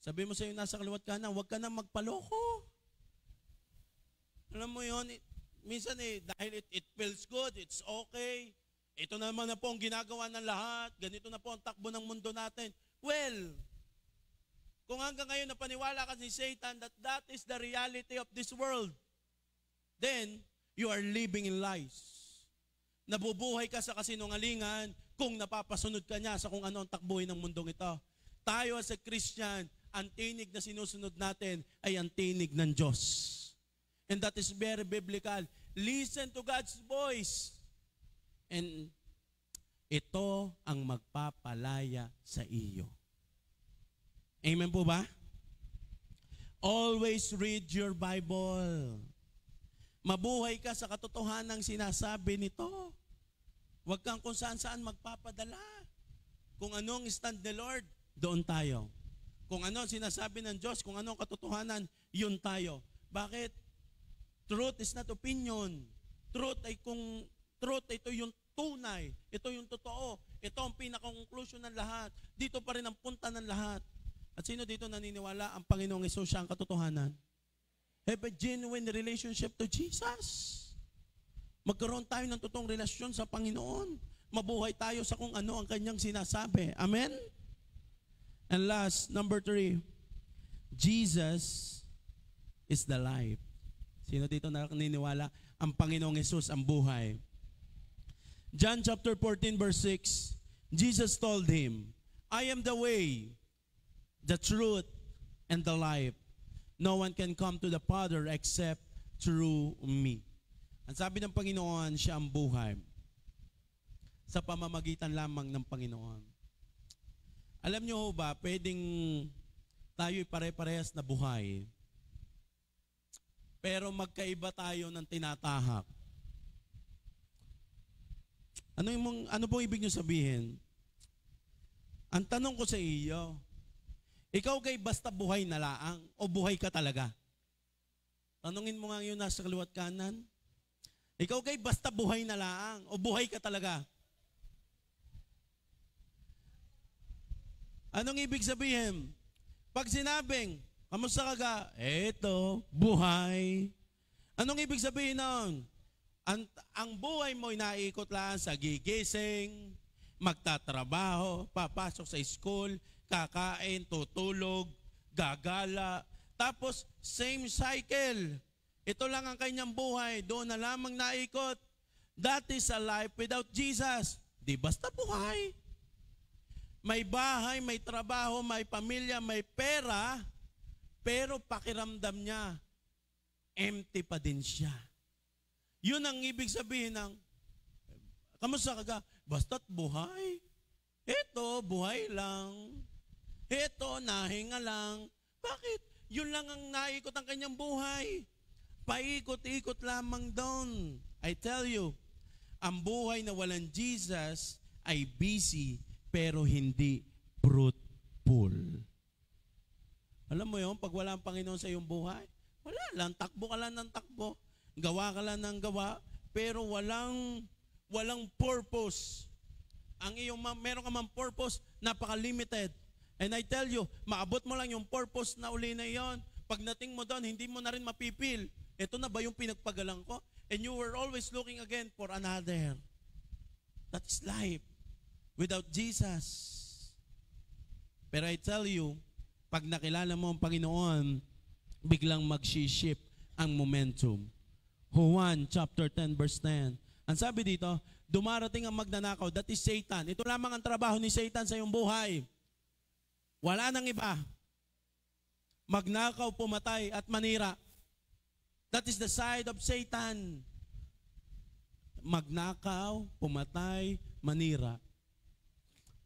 Sabi mo sa iyo nasa kaliwat ka na, huwag ka na magpaloko. Alam mo yun, minsan dahil it feels good, it's okay. Ito naman na po ang ginagawa ng lahat, ganito na po ang takbo ng mundo natin. Well, kung hanggang ngayon napaniwala ka ni Satan that is the reality of this world, then you are living in lies. Nabubuhay ka sa kasinungalingan kung napapasunod ka niya sa kung ano ang takbuhin ng mundong ito. Tayo as a Christian, ang tinig na sinusunod natin ay ang tinig ng Diyos. And that is very biblical. Listen to God's voice. And ito ang magpapalaya sa iyo. Amen po ba? Always read your Bible. Mabuhay ka sa katotohanang sinasabi nito. Huwag kang kung saan-saan magpapadala. Kung anong stand the Lord, doon tayo. Kung ano sinasabi ng Diyos, kung anong katotohanan, yun tayo. Bakit? Truth is not opinion. Truth ay ito yung tunay. Ito yung totoo. Ito ang pinaka-conclusion ng lahat. Dito pa rin ang punta ng lahat. At sino dito naniniwala ang Panginoong Hesus siya ang katotohanan? Have a genuine relationship to Jesus. Magkaroon tayo ng totoong relasyon sa Panginoon. Mabuhay tayo sa kung ano ang kanyang sinasabi. Amen? And last, number 3, Jesus is the life. Sino dito naniniwala ang Panginoong Hesus ang buhay? John chapter 14 verse 6, Jesus told him, I am the way, the truth, and the life. No one can come to the Father except through me. Ang sabi ng Panginoon, siya ang buhay. Sa pamamagitan lamang ng Panginoon. Alam niyo ho ba, pwedeng tayo'y pare-parehas na buhay, pero magkaiba tayo ng tinatahak. Ano pong ibig niyo sabihin? Ang tanong ko sa iyo, ikaw kay basta buhay na laang o buhay ka talaga? Tanungin mo nga yun nasa kaliwat kanan. Ikaw kay basta buhay na laang o buhay ka talaga? Anong ibig sabihin? Pag sinabing, kamusta ka ga? Eto, buhay. Anong ibig sabihin nun? Ang buhay mo naiikot lang sa gigising, magtatrabaho, papasok sa school, kakain, tutulog, gagala. Tapos, same cycle. Ito lang ang kanyang buhay, doon na lamang naikot. That is a life without Jesus. Di basta buhay. May bahay, may trabaho, may pamilya, may pera, pero pakiramdam niya, empty pa din siya. Yun ang ibig sabihin ng, kamusta ka? Basta't buhay. Ito, buhay lang. Ito, nahinga lang. Bakit? Yun lang ang naikot ang kanyang buhay. Paikot-ikot lamang doon. I tell you, ang buhay na walang Jesus ay busy pero hindi fruitful. Alam mo yun, pag wala ang Panginoon sa iyong buhay, wala lang, takbo ka lang ng takbo, gawa ka lang ng gawa, pero walang purpose. Meron ka mang purpose, napaka-limited. And I tell you, maabot mo lang yung purpose na uli na iyon. Pagdating mo doon, hindi mo na rin mapipil. Ito na ba yung pinagpagalang ko? And you were always looking again for another. That is life without Jesus. Pero I tell you, pag nakilala mo ang Panginoon, biglang mag-shift ang momentum. Juan chapter 10 verse 10. Ang sabi dito, dumarating ang magnanakaw, that is Satan. Ito lamang ang trabaho ni Satan sa iyong buhay. Wala nang iba. Magnakaw, pumatay, at manira. That is the side of Satan. Magnakaw, pumatay, manira.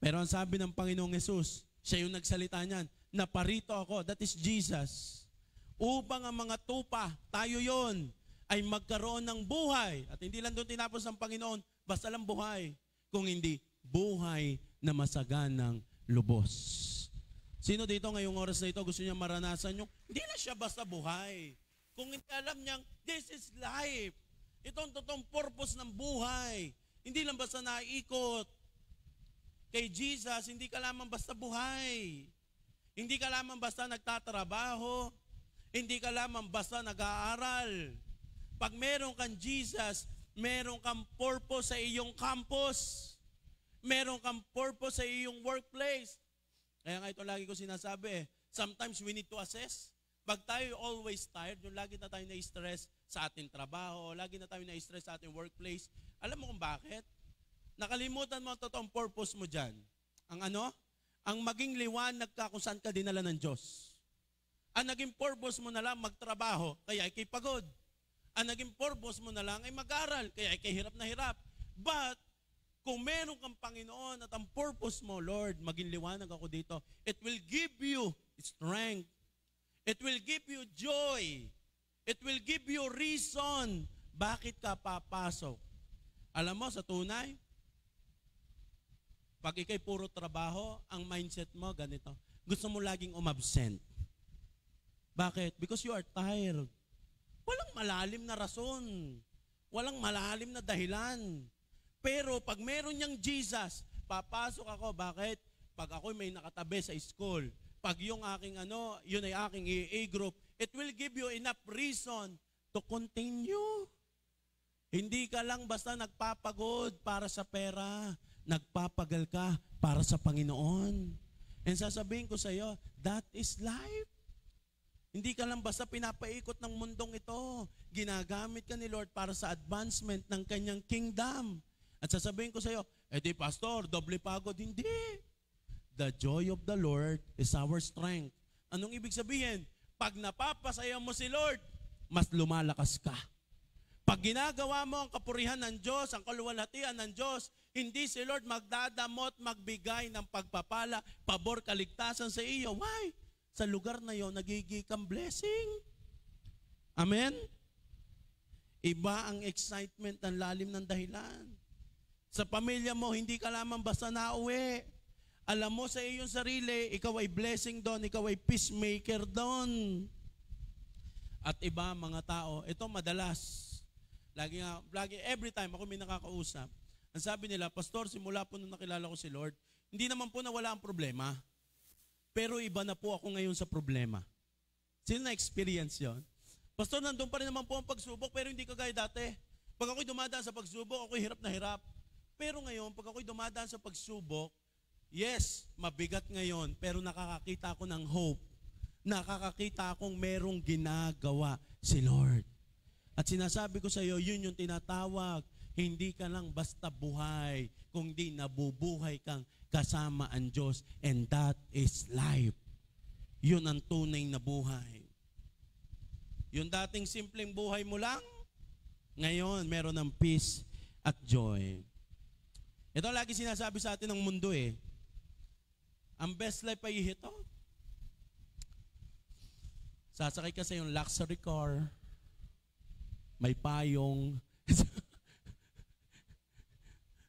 Pero ang sabi ng Panginoong Yesus, siya yung nagsalita niyan, naparito ako, that is Jesus, upang ang mga tupa, tayo yon, ay magkaroon ng buhay. At hindi lang doon tinapos ng Panginoon, basta lang buhay. Kung hindi, buhay na masaganang lubos. Sino dito ngayong oras na ito gusto niya maranasan yung, hindi na siya basta buhay. Kung hindi alam niyang, this is life. Ito ang totoong purpose ng buhay. Hindi lang basta naikot. Kay Jesus, hindi ka lamang basta buhay. Hindi ka lamang basta nagtatrabaho. Hindi ka lamang basta nag-aaral. Pag meron kang Jesus, meron kang purpose sa iyong campus. Meron kang purpose sa iyong workplace. Kaya nga ito lagi ko sinasabi, sometimes we need to assess. Pag tayo always tired, yung lagi na tayo na-stress sa ating trabaho, lagi na tayo na-stress sa ating workplace, alam mo kung bakit? Nakalimutan mo ang totoong purpose mo dyan. Ang ano? Ang maging liwanag ka kung saan ka dinala ng Diyos. Ang naging purpose mo na lang magtrabaho, kaya ikay pagod. Ang naging purpose mo na lang ay mag-aral, kaya ikay hirap na hirap. But, kung meron kang Panginoon at ang purpose mo, Lord, maging liwanag ako dito, it will give you strength. It will give you joy. It will give you reason. Bakit ka papasok? Alam mo, sa tunay, pag ikay puro trabaho, ang mindset mo ganito. Gusto mo laging umabsent. Bakit? Because you are tired. Walang malalim na rason. Walang malalim na dahilan. Pero pag meron niyang Jesus, papasok ako. Bakit? Pag ako'y may nakatabi sa school, pag yung aking yun ay aking AA group, it will give you enough reason to continue. Hindi ka lang basta nagpapagod para sa pera, nagpapagal ka para sa Panginoon. And sasabihin ko sa iyo, that is life. Hindi ka lang basta pinapaikot ng mundong ito. Ginagamit ka ni Lord para sa advancement ng kanyang kingdom. At sasabihin ko sa iyo, di pastor, doble pagod. Hindi. The joy of the Lord is our strength. Anong ibig sabihin? Pag napapasaya mo si Lord, mas lumalakas ka. Pag ginagawa mo ang kapurihan ng Diyos, ang kaluwalhatian ng Diyos, hindi si Lord magdadamot, magbigay ng pagpapala, pabor, kaligtasan sa iyo. Why? Sa lugar na yon, nagiging kang blessing. Amen? Iba ang excitement ng lalim ng dahilan. Sa pamilya mo, hindi ka lamang basta nauwi. Alam mo sa iyong sarili, ikaw ay blessing doon, ikaw ay peacemaker doon. At iba mga tao, ito madalas, every time ako may nakakausap, ang sabi nila, Pastor, simula po nung nakilala ko si Lord, hindi naman po nawala ang problema, pero iba na po ako ngayon sa problema. Sino na-experience yon? Pastor, nandun pa rin naman po ang pagsubok, pero hindi kagaya dati. Pag ako'y dumadaan sa pagsubok, ako'y hirap na hirap. Pero ngayon, pag ako'y dumadaan sa pagsubok, yes, mabigat ngayon, pero nakakakita ako ng hope. Nakakakita akong merong ginagawa si Lord. At sinasabi ko sa iyo, yun yung tinatawag. Hindi ka lang basta buhay, kundi nabubuhay kang kasama ang Diyos. And that is life. Yun ang tunay na buhay. Yung dating simpleng buhay mo lang, ngayon meron ng peace at joy. Ito lagi sinasabi sa atin ng mundo eh. Ang best life ay ito. Sasakay ka sa yung luxury car, may payong.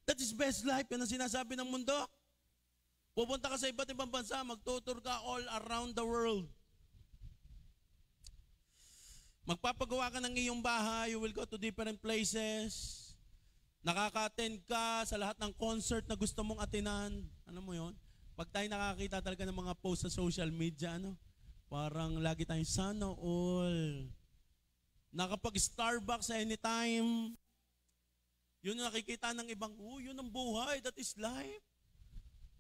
That is best life. Yan ang sinasabi ng mundo. Pupunta ka sa iba't ibang bansa, magtutur ka all around the world. Magpapagawa ka ng iyong bahay, you will go to different places. Nakaka-attend ka sa lahat ng concert na gusto mong atinan. Ano mo yon? Pag tayo nakakita talaga ng mga post sa social media, parang lagi tayong sana all. Nakapag-Starbucks anytime. Yun ang nakikita ng ibang, yun ang buhay, that is life.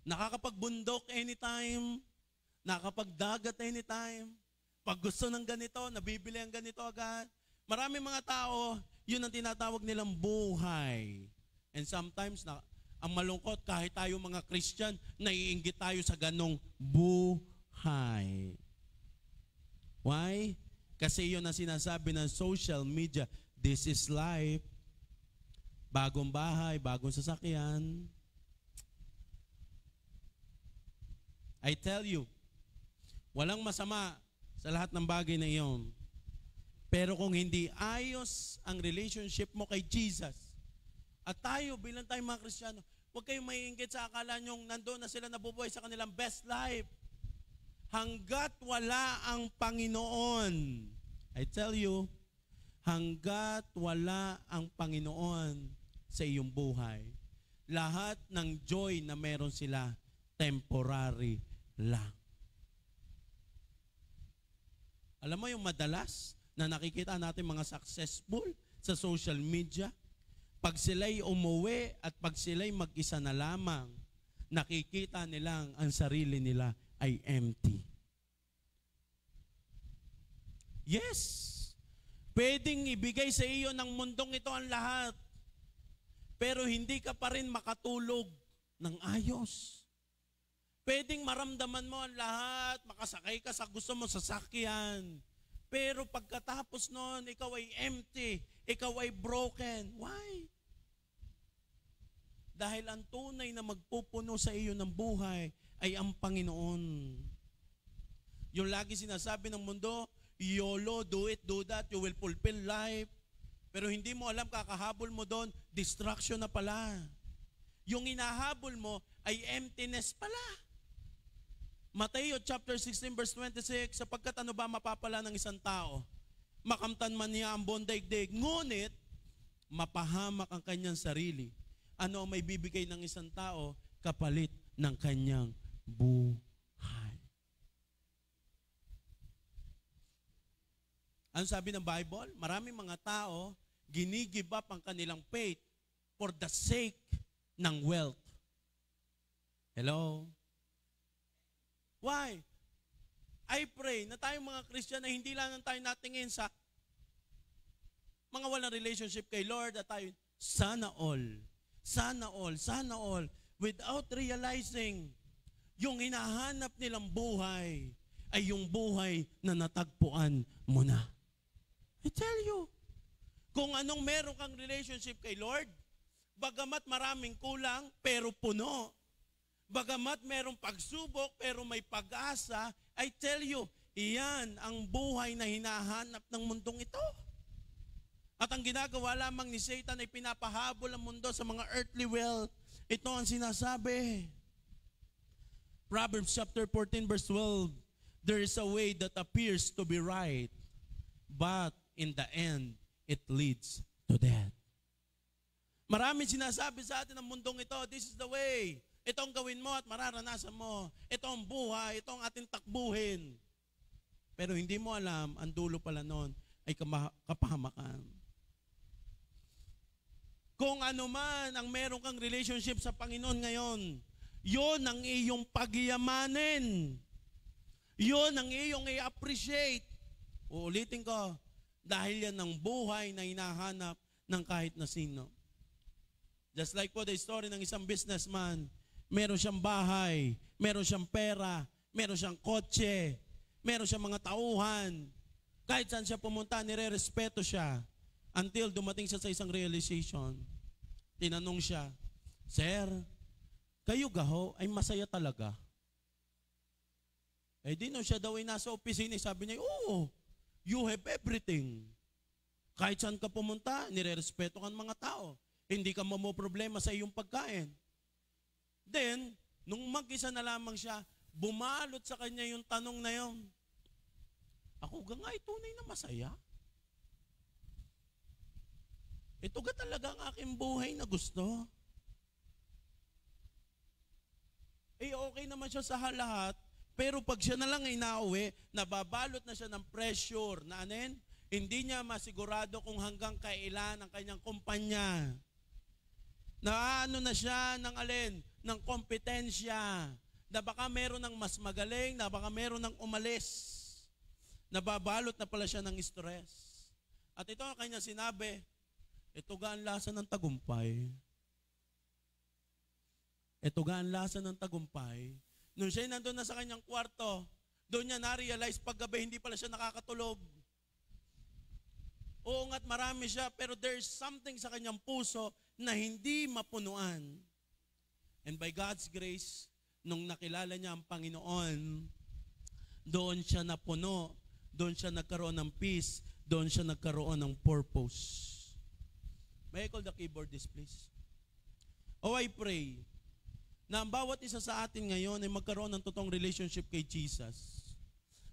Nakakapag-bundok anytime. Nakakapag-dagat anytime. Pag gusto ng ganito, nabibili ang ganito agad. Maraming mga tao, yun ang tinatawag nilang buhay. And sometimes, ang malungkot, kahit tayo mga Christian, naiinggit tayo sa ganong buhay. Why? Kasi yun ang sinasabi ng social media, this is life. Bagong bahay, bagong sasakyan. I tell you, walang masama sa lahat ng bagay na iyon. Pero kung hindi ayos ang relationship mo kay Jesus, at tayo bilang tayong mga Kristiyano, huwag kayong maiinggit sa akala nyong nandoon na sila nabubuhay sa kanilang best life. Hanggat wala ang Panginoon, I tell you, hanggat wala ang Panginoon sa iyong buhay, lahat ng joy na meron sila, temporary lang. Alam mo yung madalas na nakikita natin mga successful sa social media, pag sila'y umuwi at pag sila'y mag-isa na lamang, nakikita nilang ang sarili nila ay empty. Yes, pwedeng ibigay sa iyo ng mundong ito ang lahat, pero hindi ka pa rin makatulog ng ayos. Pwedeng maramdaman mo ang lahat, makasakay ka sa gusto mo sasakyan, pero pagkatapos nun, ikaw ay empty, ikaw ay broken. Why? Dahil ang tunay na magpupuno sa iyo ng buhay ay ang Panginoon. Yung lagi sinasabi ng mundo, YOLO, do it, do that, you will fulfill life. Pero hindi mo alam, kakahabol mo doon, distraction na pala. Yung inahabol mo ay emptiness pala. Mateo chapter 16 verse 26, sapagkat ano ba mapapala ng isang tao? Makamtan man niya ang buong daigdig, ngunit mapahamak ang kanyang sarili. Ano ang may bibigay ng isang tao kapalit ng kanyang buhay? Ano sabi ng Bible? Maraming mga tao ginigive up ang kanilang faith for the sake ng wealth. Hello? Why? I pray na tayong mga Christian na hindi lang tayo natingin sa mga walang relationship kay Lord at tayo, sana all, sana all, sana all, without realizing yung hinahanap nilang buhay ay yung buhay na natagpuan mo na. I tell you, kung anong meron kang relationship kay Lord, bagamat maraming kulang, pero puno. Bagamat merong pagsubok, pero may pag-asa, I tell you, iyan ang buhay na hinahanap ng mundong ito. At ang ginagawa lamang ni Satan ay pinapahabol ang mundo sa mga earthly wealth. Ito ang sinasabi. Proverbs chapter 14 verse 12, there is a way that appears to be right, but in the end, it leads to death. Maraming sinasabi sa atin ng mundong ito, this is the way. Ito ang gawin mo at mararanasan mo. Ito ang buhay, ito ang ating takbuhin. Pero hindi mo alam, ang dulo pala noon ay kapahamakan. Kung ano man ang meron kang relationship sa Panginoon ngayon, yon ang iyong pagyamanin. Yon ang iyong i-appreciate. Uulitin ko, Dahil yan ng buhay na hinahanap ng kahit na sino. Just like po the story ng isang businessman, meron siyang bahay, meron siyang pera, meron siyang kotse, meron siyang mga tauhan. Kahit saan siya pumunta, nire-respeto siya. Until dumating siya sa isang realization. Tinanong siya, Sir, kayo gaho ay masaya talaga? Eh di no, siya daw ay nasa opisina. Sabi niya, oo, you have everything. Kahit saan ka pumunta, nire-respeto ka ng mga tao. Hindi ka problema sa iyong pagkain. Then, nung mag-isa na lamang siya, bumalot sa kanya yung tanong na yun. Ako ga nga ay tunay na masaya. Ito ga talaga ang aking buhay na gusto. Eh okay naman siya sa lahat, pero pag siya na lang ay nauwi, nababalot na siya ng pressure na anin, hindi niya masigurado kung hanggang kailan ang kanyang kumpanya. Naano na siya ng alin, ng kompetensya, na baka meron ng mas magaling, na baka meron ng umalis. Nababalot na pala siya ng stress. At ito ang kanya sinabi, ito ga ang lasa ng tagumpay. Ito ga ang lasa ng tagumpay. Nung siya nandun na sa kanyang kwarto, doon niya na-realize paggabi hindi pala siya nakakatulog. Oo nga't marami siya, pero there's something sa kanyang puso na hindi mapunuan. And by God's grace, nung nakilala niya ang Panginoon, doon siya napuno, doon siya nagkaroon ng peace, doon siya nagkaroon ng purpose. May I call the keyboardist, please? Oh, I pray na ang bawat isa sa atin ngayon ay magkaroon ng totoong relationship kay Jesus.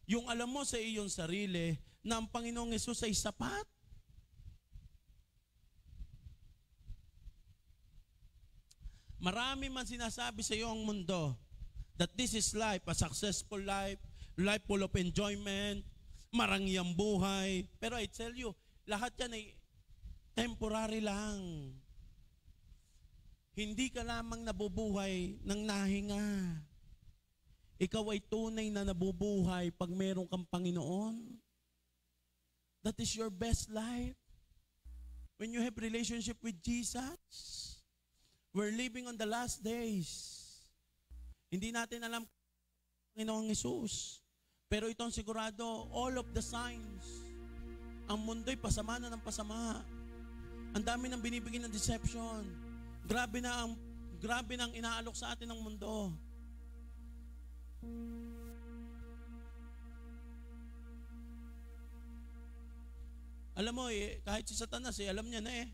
Yung alam mo sa iyong sarili na ang Panginoong Hesus ay sapat. Marami man sinasabi sa iyong mundo that this is life, a successful life, life full of enjoyment, marangyang buhay. Pero I tell you, lahat yan ay temporary lang. Hindi ka lamang nabubuhay ng nahinga. Ikaw ay tunay na nabubuhay pag meron kang Panginoon. That is your best life. When you have relationship with Jesus, we're living on the last days. Hindi natin alam Panginoong Hesus. Pero itong sigurado, all of the signs, ang mundo'y pasama na ng pasama. Ang dami nang binibigay ng deception. Grabe na ang inaalok sa atin ng mundo. Alam mo kahit si Satanas alam niya na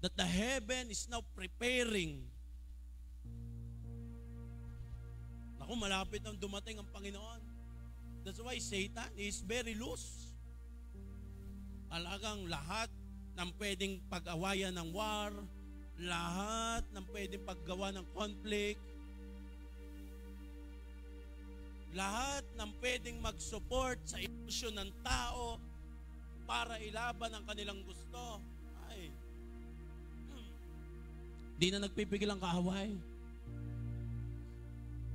that the heaven is now preparing. Naku, malapit nang dumating ang Panginoon. That's why Satan is very loose. Talagang lahat ng pwedeng pag-awayan ng war, lahat ng pwedeng paggawa ng conflict, lahat ng pwedeng mag-support sa ilusyon ng tao para ilaban ang kanilang gusto, ay, di na nagpipigil ang kaaway.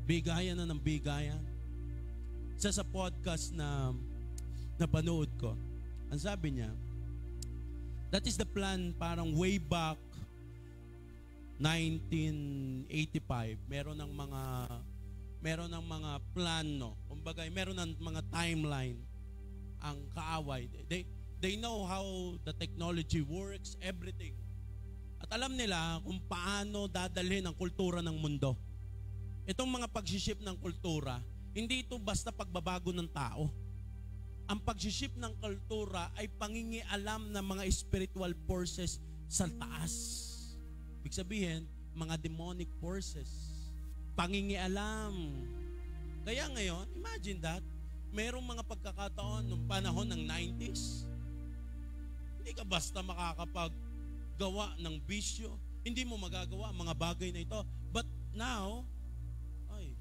Bigayan na ng bigayan. Sa podcast na napanood ko, ang sabi niya, that is the plan parang way back 1985. Meron ng mga plano. Kumbaga, meron ng mga timeline ang kaaway. They know how the technology works, everything. At alam nila kung paano dadalhin ang kultura ng mundo. Itong mga pag-ship ng kultura, hindi ito basta pagbabago ng tao. Ang pag-ship ng kultura ay pangingialam ng mga spiritual forces sa taas. Ibig sabihin, mga demonic forces. Pangingialam. Kaya ngayon, imagine that, merong mga pagkakataon nung panahon ng 90s, hindi ka basta makakapaggawa ng bisyo. Hindi mo magagawa ang mga bagay na ito. But now, ay,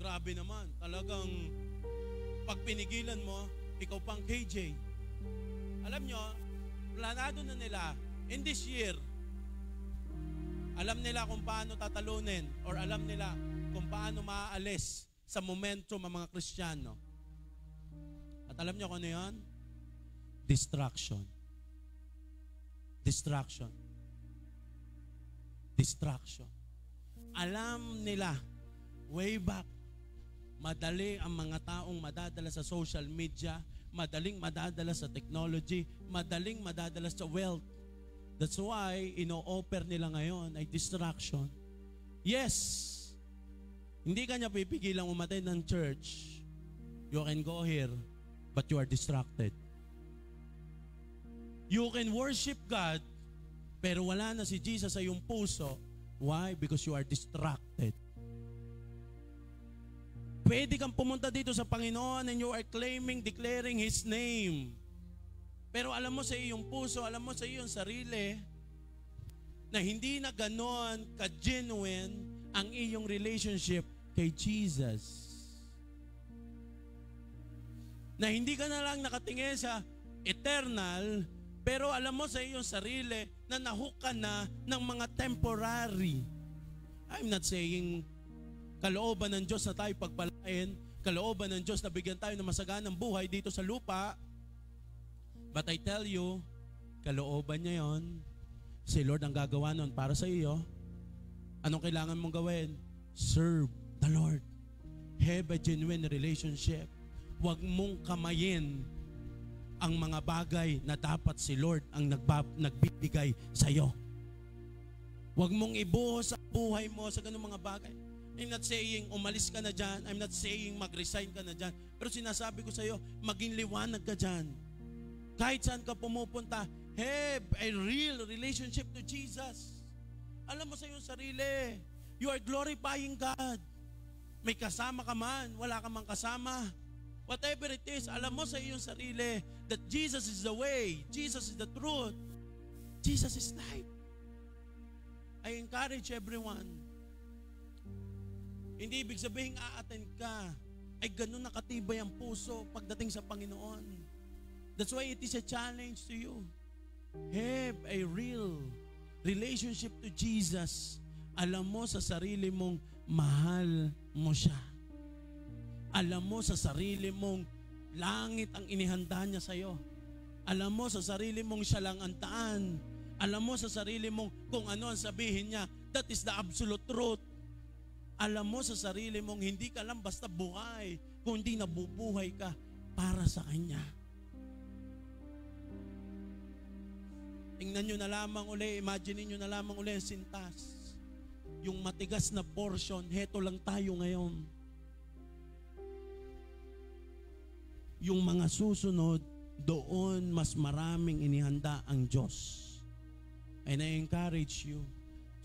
grabe naman. Talagang pag pinigilan mo, ikaw pang KJ. Alam nyo, planado na nila, in this year, alam nila kung paano tatalunin or alam nila kung paano maaalis sa momentum ang mga Kristiyano. At alam niyo kung ano yan? Distraction. Distraction. Distraction. Alam nila, way back, madali ang mga taong madadala sa social media, madaling madadala sa technology, madaling madadala sa wealth. That's why, ino-offer nila ngayon ay distraction. Yes, hindi ka niya pipigilang umatay ng church. You can go here, but you are distracted. You can worship God, pero wala na si Jesus sa iyong puso. Why? Because you are distracted. Pwede kang pumunta dito sa Panginoon and you are claiming, declaring His name. Pero alam mo sa iyong puso, alam mo sa iyong sarili, na hindi na ganon ka-genuine ang iyong relationship kay Jesus. Na hindi ka na lang nakatingin sa eternal, pero alam mo sa iyong sarili na nahook ka na ng mga temporary. I'm not saying kalooban ng Diyos na tayo pagpalain, kalooban ng Diyos na bigyan tayo ng masaganang buhay dito sa lupa. But I tell you, kalooban niya yon. Si Lord ang gagawa nun para sa iyo. Anong kailangan mong gawin? Serve the Lord. Have a genuine relationship. Huwag mong kamayin ang mga bagay na dapat si Lord ang nagbibigay sa iyo. Huwag mong ibuhos ang buhay mo sa ganung mga bagay. I'm not saying umalis ka na dyan. I'm not saying mag-resign ka na dyan. Pero sinasabi ko sa iyo, maging liwanag ka dyan. Kahit saan ka pumupunta, have a real relationship to Jesus. Alam mo sa iyong sarili, you are glorifying God. May kasama ka man, wala ka man kasama. Whatever it is, alam mo sa iyong sarili that Jesus is the way, Jesus is the truth, Jesus is life. I encourage everyone. Hindi ibig sabihin a-attend ka ay ganun nakatibay ang puso pagdating sa Panginoon. That's why it is a challenge to you. Have a real relationship to Jesus. Alam mo sa sarili mong mahal mo siya. Alam mo sa sarili mong langit ang inihanda niya sa iyo. Alam mo sa sarili mong siya lang ang daan. Alam mo sa sarili mong kung ano ang sabihin niya, that is the absolute truth. Alam mo sa sarili mong hindi ka lang basta buhay, kundi nabubuhay ka para sa Kanya. Tingnan nyo na lamang uli, imagine nyo na lamang uli ang sintas. Yung matigas na portion, heto lang tayo ngayon. Yung mga susunod, doon mas maraming inihanda ang Diyos. And I encourage you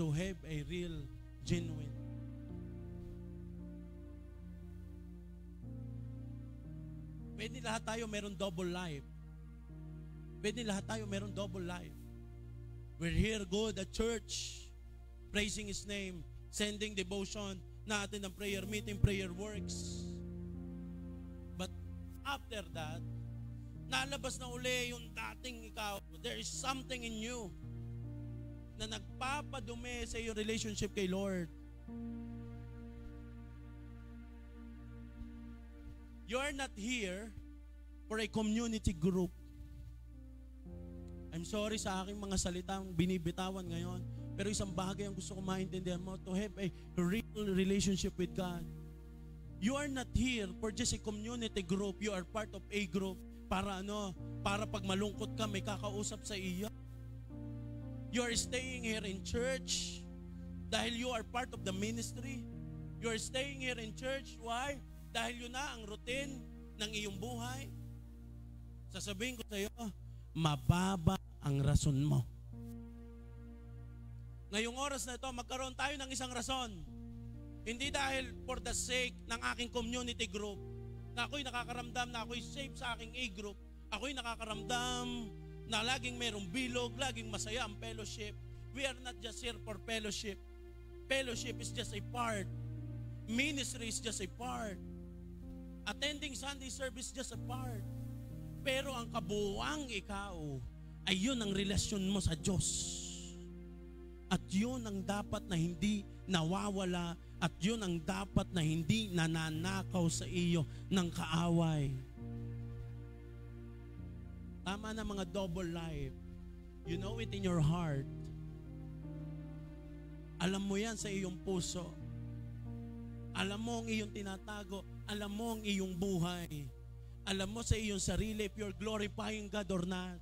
to have a real, genuine. Pwede lahat tayo meron double life. Pwede lahat tayo meron double life. We're here good at church, praising His name, sending devotion, natin ang prayer meeting, prayer works. But after that, nalabas na uli yung dating ikaw. There is something in you na nagpapadumi sa iyong relationship kay Lord. You are not here for a community group. I'm sorry sa aking mga salitang binibitawan ngayon, pero isang bagay ang gusto ko maintindihan mo, to have a real relationship with God. You are not here for just a community group. You are part of a group para ano? Para pag malungkot ka, may kakausap sa iyo. You are staying here in church dahil you are part of the ministry. You are staying here in church. Why? Dahil yun na ang routine ng iyong buhay. Sasabihin ko sa iyo, mababa ang rason mo. Ngayong oras na ito, magkaroon tayo ng isang rason. Hindi dahil for the sake ng aking community group, na ako'y nakakaramdam na ako'y safe sa aking A-group, ako'y nakakaramdam na laging merong bilog, laging masaya ang fellowship. We are not just here for fellowship. Fellowship is just a part. Ministry is just a part. Attending Sunday service is just a part. Pero ang kabuuang ikaw ay yun ang relasyon mo sa Diyos. At yun ang dapat na hindi nawawala, at yun ang dapat na hindi nananakaw sa iyo ng kaaway. Tama na mga double life. You know it in your heart. Alam mo yan sa iyong puso. Alam mo ang iyong tinatago. Alam mo ang iyong buhay. Alam mo sa iyong sarili if you're glorifying God or not.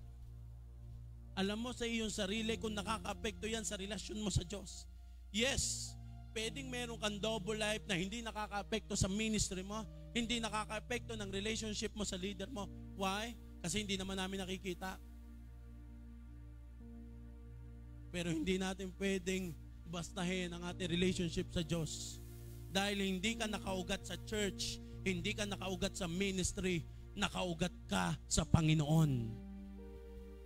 Alam mo sa iyong sarili kung nakaka-apekto yan sa relasyon mo sa Diyos. Yes, pwedeng meron kang double life na hindi nakaka-apekto sa ministry mo, hindi nakaka-apekto ng relationship mo sa leader mo. Why? Kasi hindi naman namin nakikita. Pero hindi natin pwedeng bastahin ang ating relationship sa Diyos. Dahil hindi ka nakaugat sa church, hindi ka nakaugat sa ministry, nakaugat ka sa Panginoon.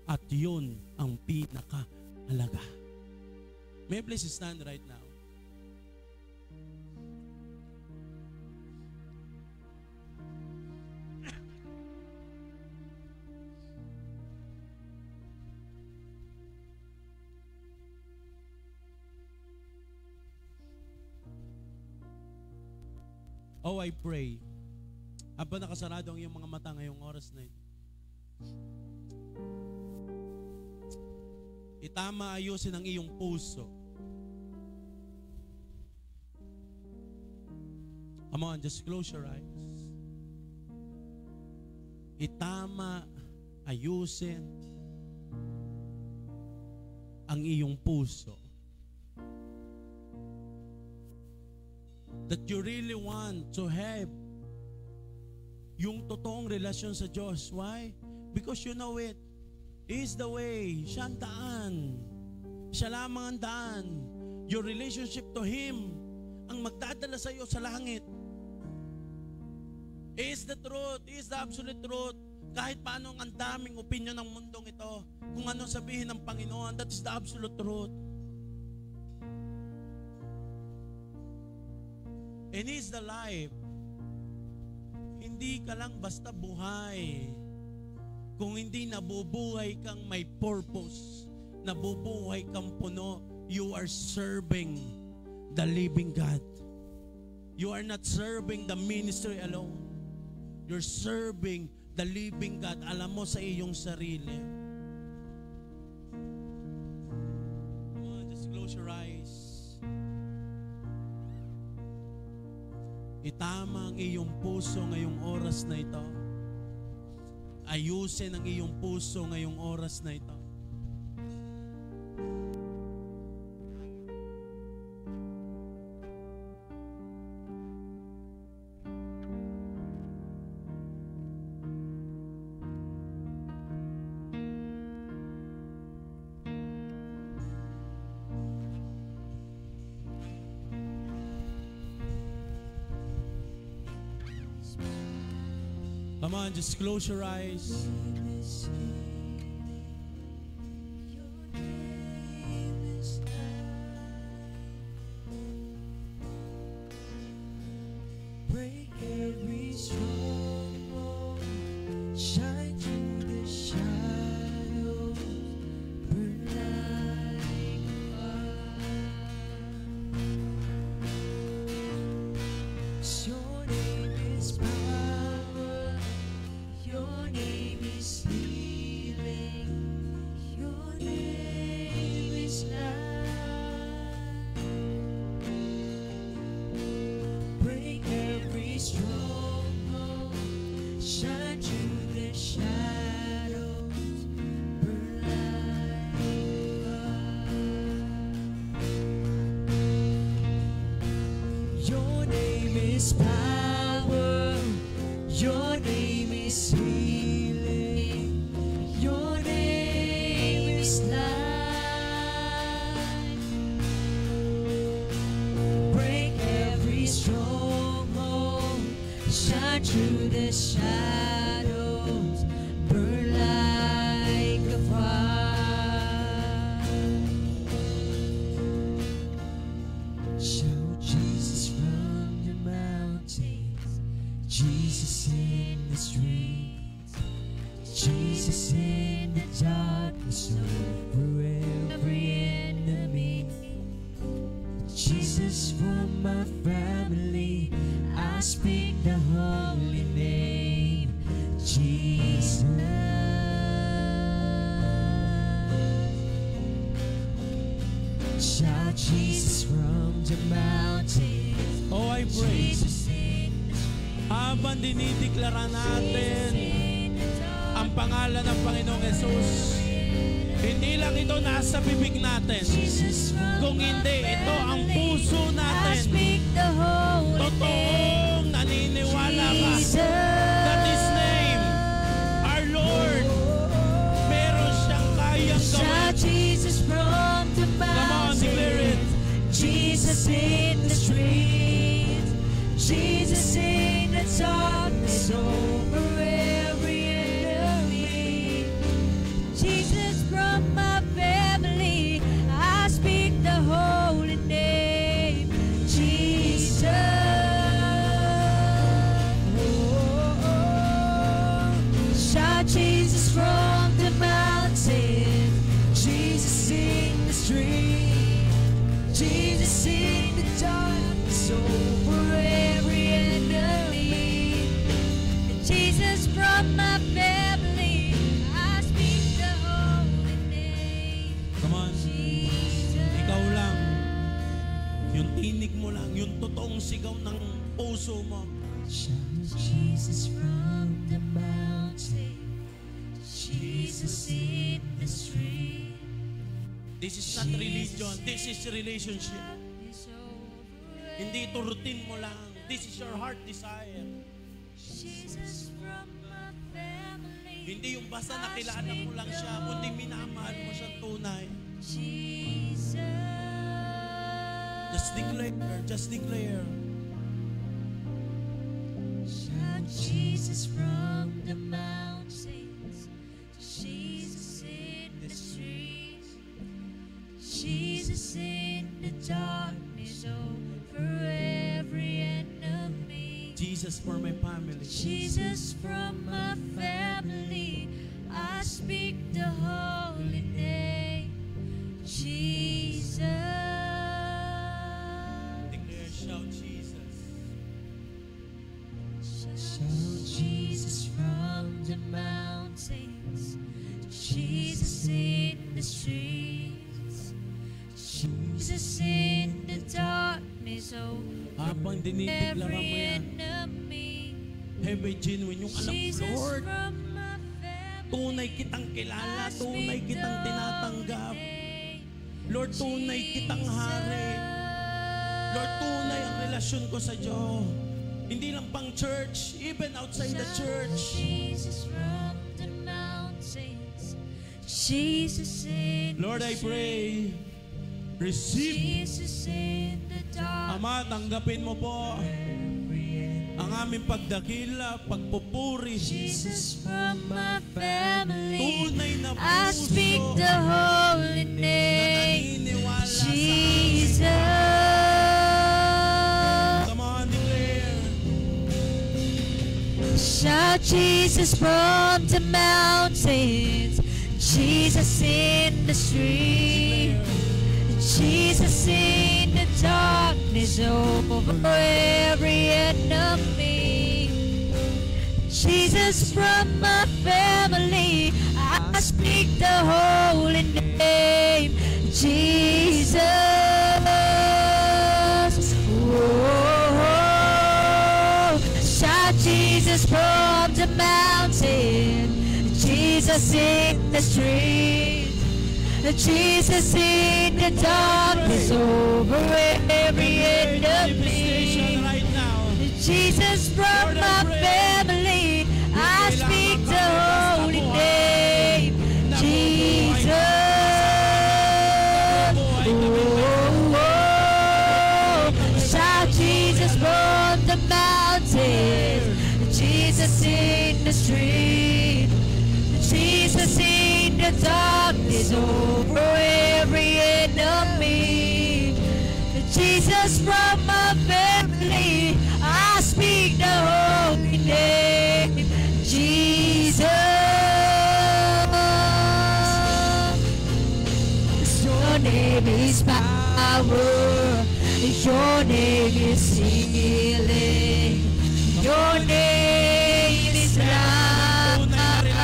At yun ang pinaka-halaga. May please stand right now. Oh, I pray. Habang nakasarado ang iyong mga mata ngayong oras na ito, itama, ayusin ang iyong puso. Come on, just close your eyes. Itama, ayusin ang iyong puso. That you really want to have yung totoong relasyon sa Diyos. Why? Because you know it. He is the way. Siya ang daan. Siya lamang ang daan. Your relationship to Him ang magdadala sa iyo sa langit. He is the truth. He is the absolute truth. Kahit paano ang daming opinion ng mundong ito, kung ano sabihin ng Panginoon, that is the absolute truth. And He is the life. Hindi ka lang basta buhay. Kung hindi nabubuhay kang may purpose, nabubuhay kang puno, you are serving the living God. You are not serving the ministry alone. You're serving the living God. Alam mo sa iyong sarili. Come on, just close your eyes. Itama ang iyong puso ngayong oras na ito. Ayusin ang iyong puso ngayong oras na ito. Come on, just close your eyes. Break every stronghold, shine through the shadows, burn like fire. Your name is power, your name is healing, your name is life. Break every stronghold, shine through the shadows, burn like fire. Your name is power, your name is healing, your name is life. Break every stronghold, shine through the shadows, burn like a fire. Shout Jesus from the mountains, Jesus in the streets, Jesus in the darkness over every enemy, Jesus for my family. I speak the holy name, Jesus. Shout Jesus from the mountains. Oh, I pray. Jesus in the Habang dinideklara natin ang pangalan ng Panginoong Jesus, hindi lang ito nasa bibig natin, kung hindi, ito ang puso I natin. speak the holy name. Totoong naniniwala ka that His name, our Lord, meron siyang kayang Shout gawin. Jesus from the Come on, declare it. mountains. Jesus in the streets. Jesus in the darkness over every enemy. Jesus from my family. I speak the holy name. Jesus. Shout Jesus from the mountain. Jesus in the street. Jesus in the darkness over every enemy. Jesus from my family. I speak the holy name. Come on. Jesus. Ikaw lang. Yung tinig mo lang, yung totoong sigaw ng puso mo. Jesus from the mountain. Jesus in the street. This is not religion, this is relationship. Hindi ito routine mo lang. This is your heart desire. Jesus from my family. Hindi yung basta nakilala mo lang siya, kundi minamahal mo siyang tunay. Jesus. Just declare, just declare. Shout Jesus from the mountains. Jesus in the streets. Jesus in the darkness over every enemy. Jesus for my family. Jesus from my family. I speak the holy name. Jesus. Declare, shout Jesus. Shout Jesus from the mountains. Jesus in the streets. Jesus in the darkness over Habang dinideklara mo every yan, enemy. heavy genuine yung alam, Jesus Lord, from my family. tunay kitang kilala, I tunay speak kitang the tinatanggap. holy name. Lord, tunay kitang hari. Lord, tunay ang relasyon ko sa Diyos. Hindi lang pang church, even outside the church. Jesus from the mountains. Jesus in Lord, I the pray, receive. Jesus in the dark. Ama, tanggapin mo po ang aming pagdakila, pagpupuri. Jesus from my family. Tunay na I puso speak the holy na name. naniniwala sa amin. Jesus. Come on, declare. Shout Jesus from the mountains. Jesus in the street. Jesus in the darkness over every enemy. Jesus from my family. I speak the holy name. Jesus. Oh, shout Jesus from the mountain. Jesus in the street. Jesus in the darkness over every Manifestation enemy. right now. Jesus from Lord, I my pray. family. I speak the holy name. Jesus. Oh, shout Jesus from the mountain. Jesus in the street. Jesus in the darkness over every enemy. Jesus from my family. I speak the holy name. Jesus. Your name is power. Your name is healing. Your name is Tunay na relasyon sa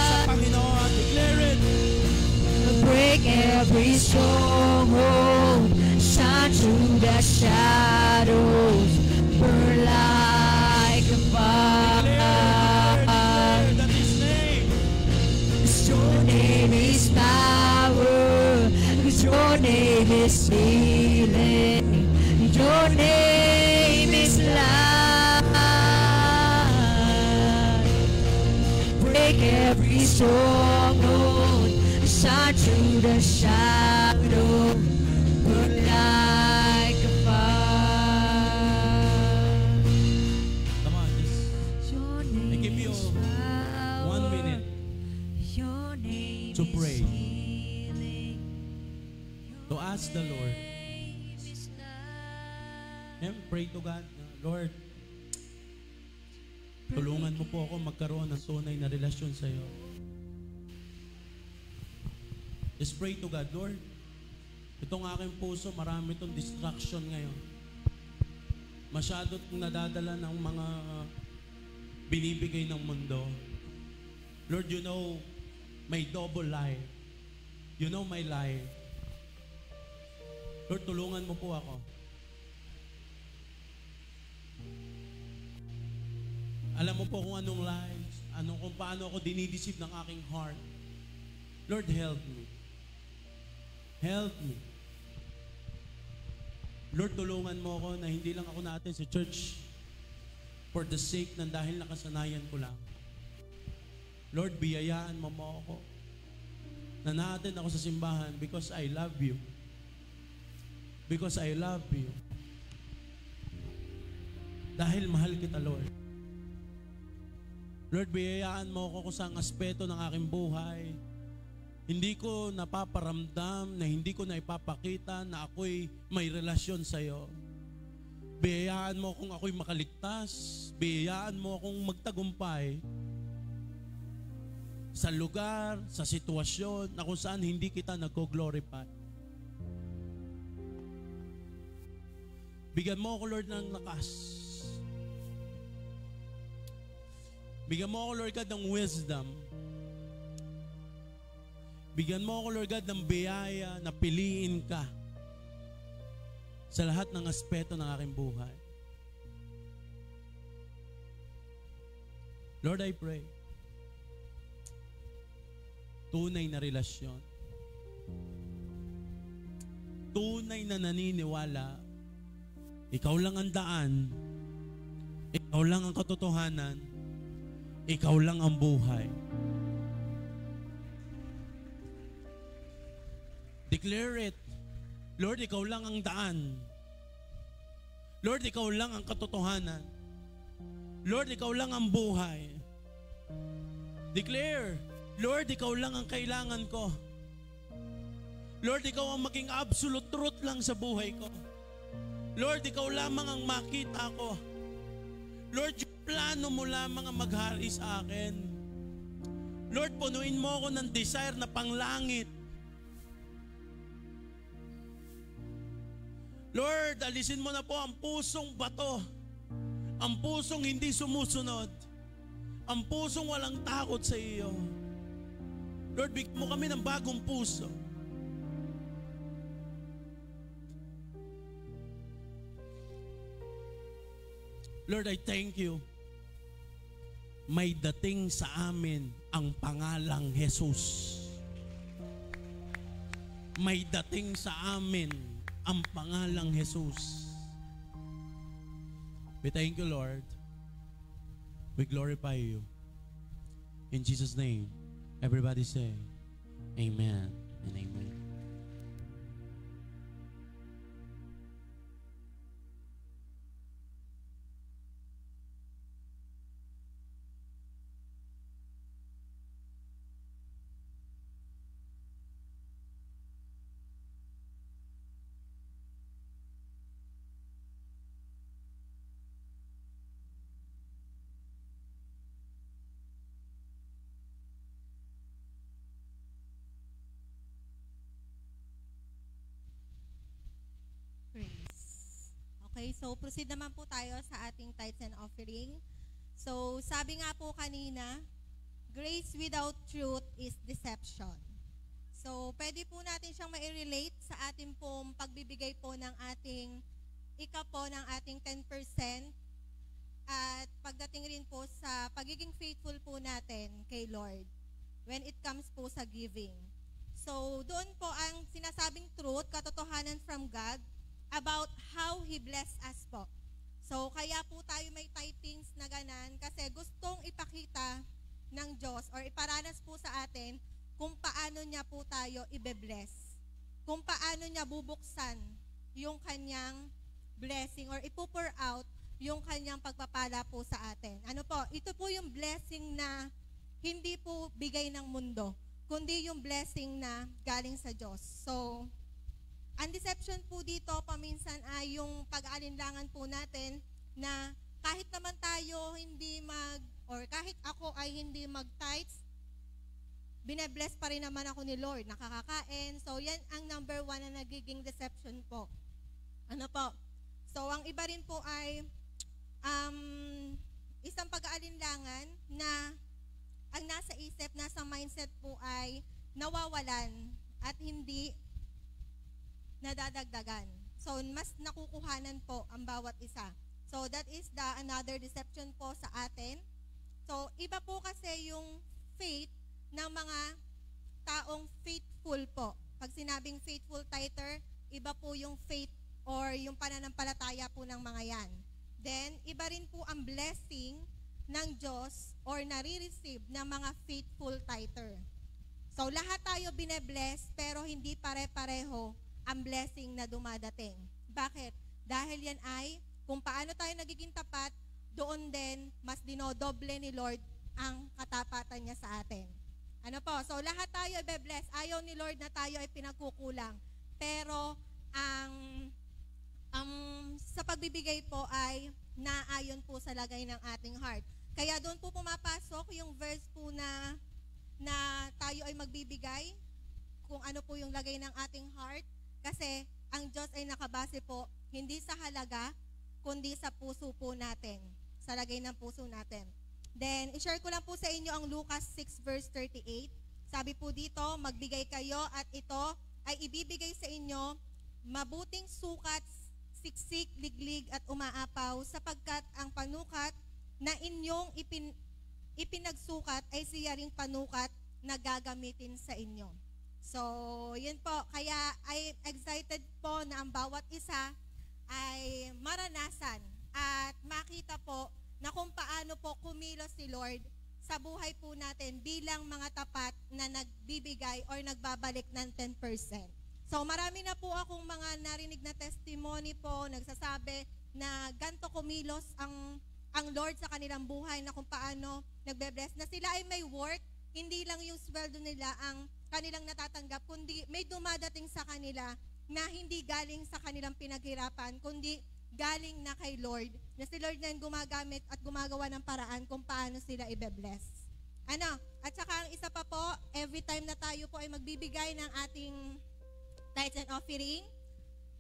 love. Panginoon. Declare it. Break every stronghold. shadows burn like a fire. That His name. 'Cause your name is power. 'Cause your name is healing. Your name is light. Break every stronghold. Shine through the shadow. Burn like a fire. Come on, just Your name I give you is power. 1 minute Your name to is pray. healing. to ask the Lord. Name is light. And pray to God, Lord, tulungan mo po ako magkaroon ng tunay na relasyon sa iyo. Just pray to God, Lord, itong aking puso, marami itong distraction ngayon. Masyado itong nadadala ng mga binibigay ng mundo. Lord, you know my double life. You know my life. Lord, tulungan mo po ako. Alam mo po kung anong lies, kung paano ako dinideceive ng aking heart. Lord, help me. Help me. Lord, tulungan mo ako na hindi lang ako natin sa church for the sake ng dahil nakasanayan ko lang. Lord, biyayaan mo ako na natin ako sa simbahan because I love you. Because I love you. Dahil mahal kita, Lord. Lord, biyayaan mo ako kung saang aspeto ng aking buhay. Hindi ko napaparamdam, na hindi ko na ipapakita na ako'y may relasyon sa iyo. Biyayaan mo kung ako'y makaligtas. Biyayaan mo akong magtagumpay sa lugar, sa sitwasyon na kung saan hindi kita nag-glorify. Bigyan mo ako, Lord, ng lakas. Bigyan mo ako, Lord God, ng wisdom. Bigyan mo ako, Lord God, ng biyaya na piliin ka sa lahat ng aspeto ng aking buhay. Lord, I pray, tunay na relasyon, tunay na naniniwala, ikaw lang ang daan, ikaw lang ang katotohanan, ikaw lang ang buhay. Declare it. Lord, ikaw lang ang daan. Lord, ikaw lang ang katotohanan. Lord, ikaw lang ang buhay. Declare, Lord, ikaw lang ang kailangan ko. Lord, ikaw ang maging absolute truth lang sa buhay ko. Lord, ikaw lamang ang makita ko. Lord, yung plano mo lamang ang maghari sa akin. Lord, punuin mo ako ng desire na panglangit. Lord, alisin mo na po ang pusong bato, ang pusong hindi sumusunod, ang pusong walang takot sa iyo. Lord, bigyan mo kami ng bagong puso. Lord, I thank you. May dating sa amin ang pangalang Jesus. May dating sa amin ang pangalang Jesus. We thank you, Lord. We glorify you. In Jesus' name, everybody say, Amen and Amen. Praise. Okay, so proceed naman po tayo sa ating tithes and offering. So, sabi nga po kanina, grace without truth is deception. So, pwede po natin siyang ma-relate sa ating pong pagbibigay po ng ating ika po ng ating 10%, at pagdating rin po sa pagiging faithful po natin kay Lord when it comes po sa giving. So, doon po ang sinasabing truth, katotohanan from God about how He bless us po. So, kaya po tayo may tithings na ganan kasi gustong ipakita ng Diyos or iparanas po sa atin kung paano niya po tayo ibe-bless. Kung paano niya bubuksan yung kanyang blessing or ipo-pour out yung kanyang pagpapala po sa atin. Ano po? Ito po yung blessing na hindi po bigay ng mundo, kundi yung blessing na galing sa Diyos. So, ang deception po dito paminsan ay yung pag-aalinlangan po natin na kahit naman tayo or kahit ako ay hindi mag-tithes, bine-bless pa rin naman ako ni Lord, nakakakain. So, yan ang number 1 na nagiging deception po. Ano po? So, ang iba rin po ay isang pag-aalinlangan na ang nasa isip, nasa mindset po ay nawawalan at hindi nadadagdagan. So, mas nakukuhanan po ang bawat isa. So, that is another deception po sa atin. So, iba po kasi yung faith ng mga taong faithful po. Pag sinabing faithful tither, iba po yung faith or yung pananampalataya po ng mga yan. Then, iba rin po ang blessing ng Diyos or nare-receive ng mga faithful tither. So, lahat tayo bine-bless pero hindi pare-pareho ang blessing na dumadating. Bakit? Dahil yan ay kung paano tayo nagiging tapat, doon din mas dinodoble ni Lord ang katapatan niya sa atin. Ano po? So, lahat tayo ibe-bless. Ayaw ni Lord na tayo ay pinagkukulang. Pero, sa pagbibigay po ay naayon po sa lagay ng ating heart. Kaya doon po pumapasok yung verse po na tayo ay magbibigay kung ano po yung lagay ng ating heart. Kasi ang Diyos ay nakabase po hindi sa halaga, kundi sa puso po natin. Sa lagay ng puso natin. Then, i-share ko lang po sa inyo ang Lucas 6 verse 38. Sabi po dito, magbigay kayo at ito ay ibibigay sa inyo mabuting sukat, siksik, liglig at umaapaw sapagkat ang panukat na inyong ipinagsukat ay siya ring panukat na gagamitin sa inyo. So, yun po. Kaya ay excited po na ang bawat isa ay maranasan at makita po na kung paano po kumilos si Lord sa buhay po natin bilang mga tapat na nagbibigay or nagbabalik ng 10%. So marami na po akong mga narinig na testimony po, nagsasabi na ganto kumilos ang Lord sa kanilang buhay na kung paano nagbe-bless. Na sila ay may work, hindi lang yung sweldo nila ang kanilang natatanggap, kundi may dumadating sa kanila na hindi galing sa kanilang pinaghirapan, kundi galing na kay Lord. Na si Lord na yung gumagamit at gumagawa ng paraan kung paano sila ibe-bless. Ano? At saka ang isa pa po, every time na tayo po ay magbibigay ng ating tithes and offering,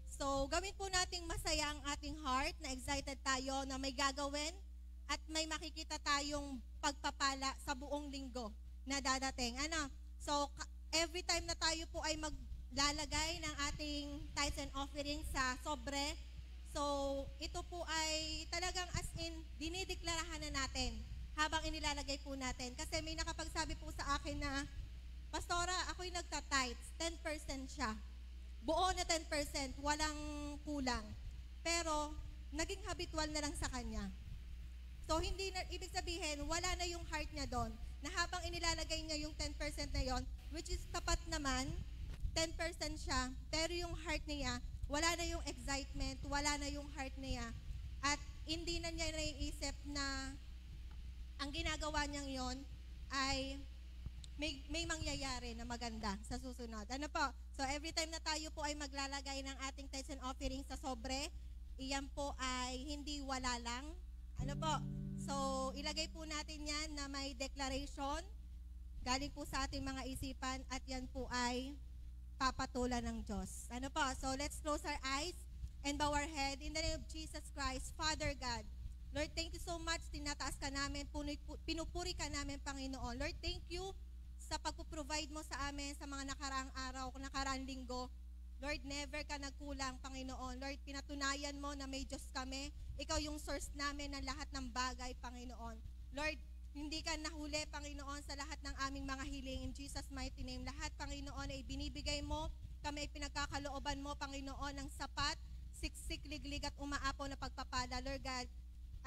so gawin po nating masaya ang ating heart, na excited tayo na may gagawin at may makikita tayong pagpapala sa buong linggo na dadating. Ano? So every time na tayo po ay maglalagay ng ating tithes and offering sa sobre, so ito po ay talagang as in dinideklarahan na natin habang inilalagay po natin. Kasi may nakapagsabi po sa akin na, Pastora, ako'y nagta-tithes, 10% siya. Buo na 10%, walang kulang. Pero, naging habitual na lang sa kanya. So, hindi na, ibig sabihin, wala na yung heart niya doon, na habang inilalagay niya yung 10% na yon, which is tapat naman, 10% siya, pero yung heart niya, wala na yung excitement, wala na yung heart niya, at hindi na niya naiisip na ang ginagawa niyang yon ay may mangyayari na maganda sa susunod. Ano po? So every time na tayo po ay maglalagay ng ating tithes and offering sa sobre, iyan po ay hindi wala lang. Ano po? So ilagay po natin yan na may declaration galing po sa ating mga isipan at yan po ay papatulan ng Diyos. Ano po? So let's close our eyes and bow our head in the name of Jesus Christ. Father God, Lord, thank you so much. Tinataas ka namin, pinupuri ka namin, Panginoon. Lord, thank you sa pagpo-provide mo sa amin sa mga nakaraang araw, nakaraang linggo. Lord, never ka nagkulang, Panginoon. Lord, pinatunayan mo na may Diyos kami. Ikaw yung source namin ng lahat ng bagay, Panginoon. Lord, hindi ka nahuli, Panginoon, sa lahat ng aming mga hiling. In Jesus' mighty name, lahat, Panginoon, ay binibigay mo. Kami ay pinagkakalooban mo, Panginoon, ng sapat, siksik, liglig at umaapaw na pagpapala, Lord God.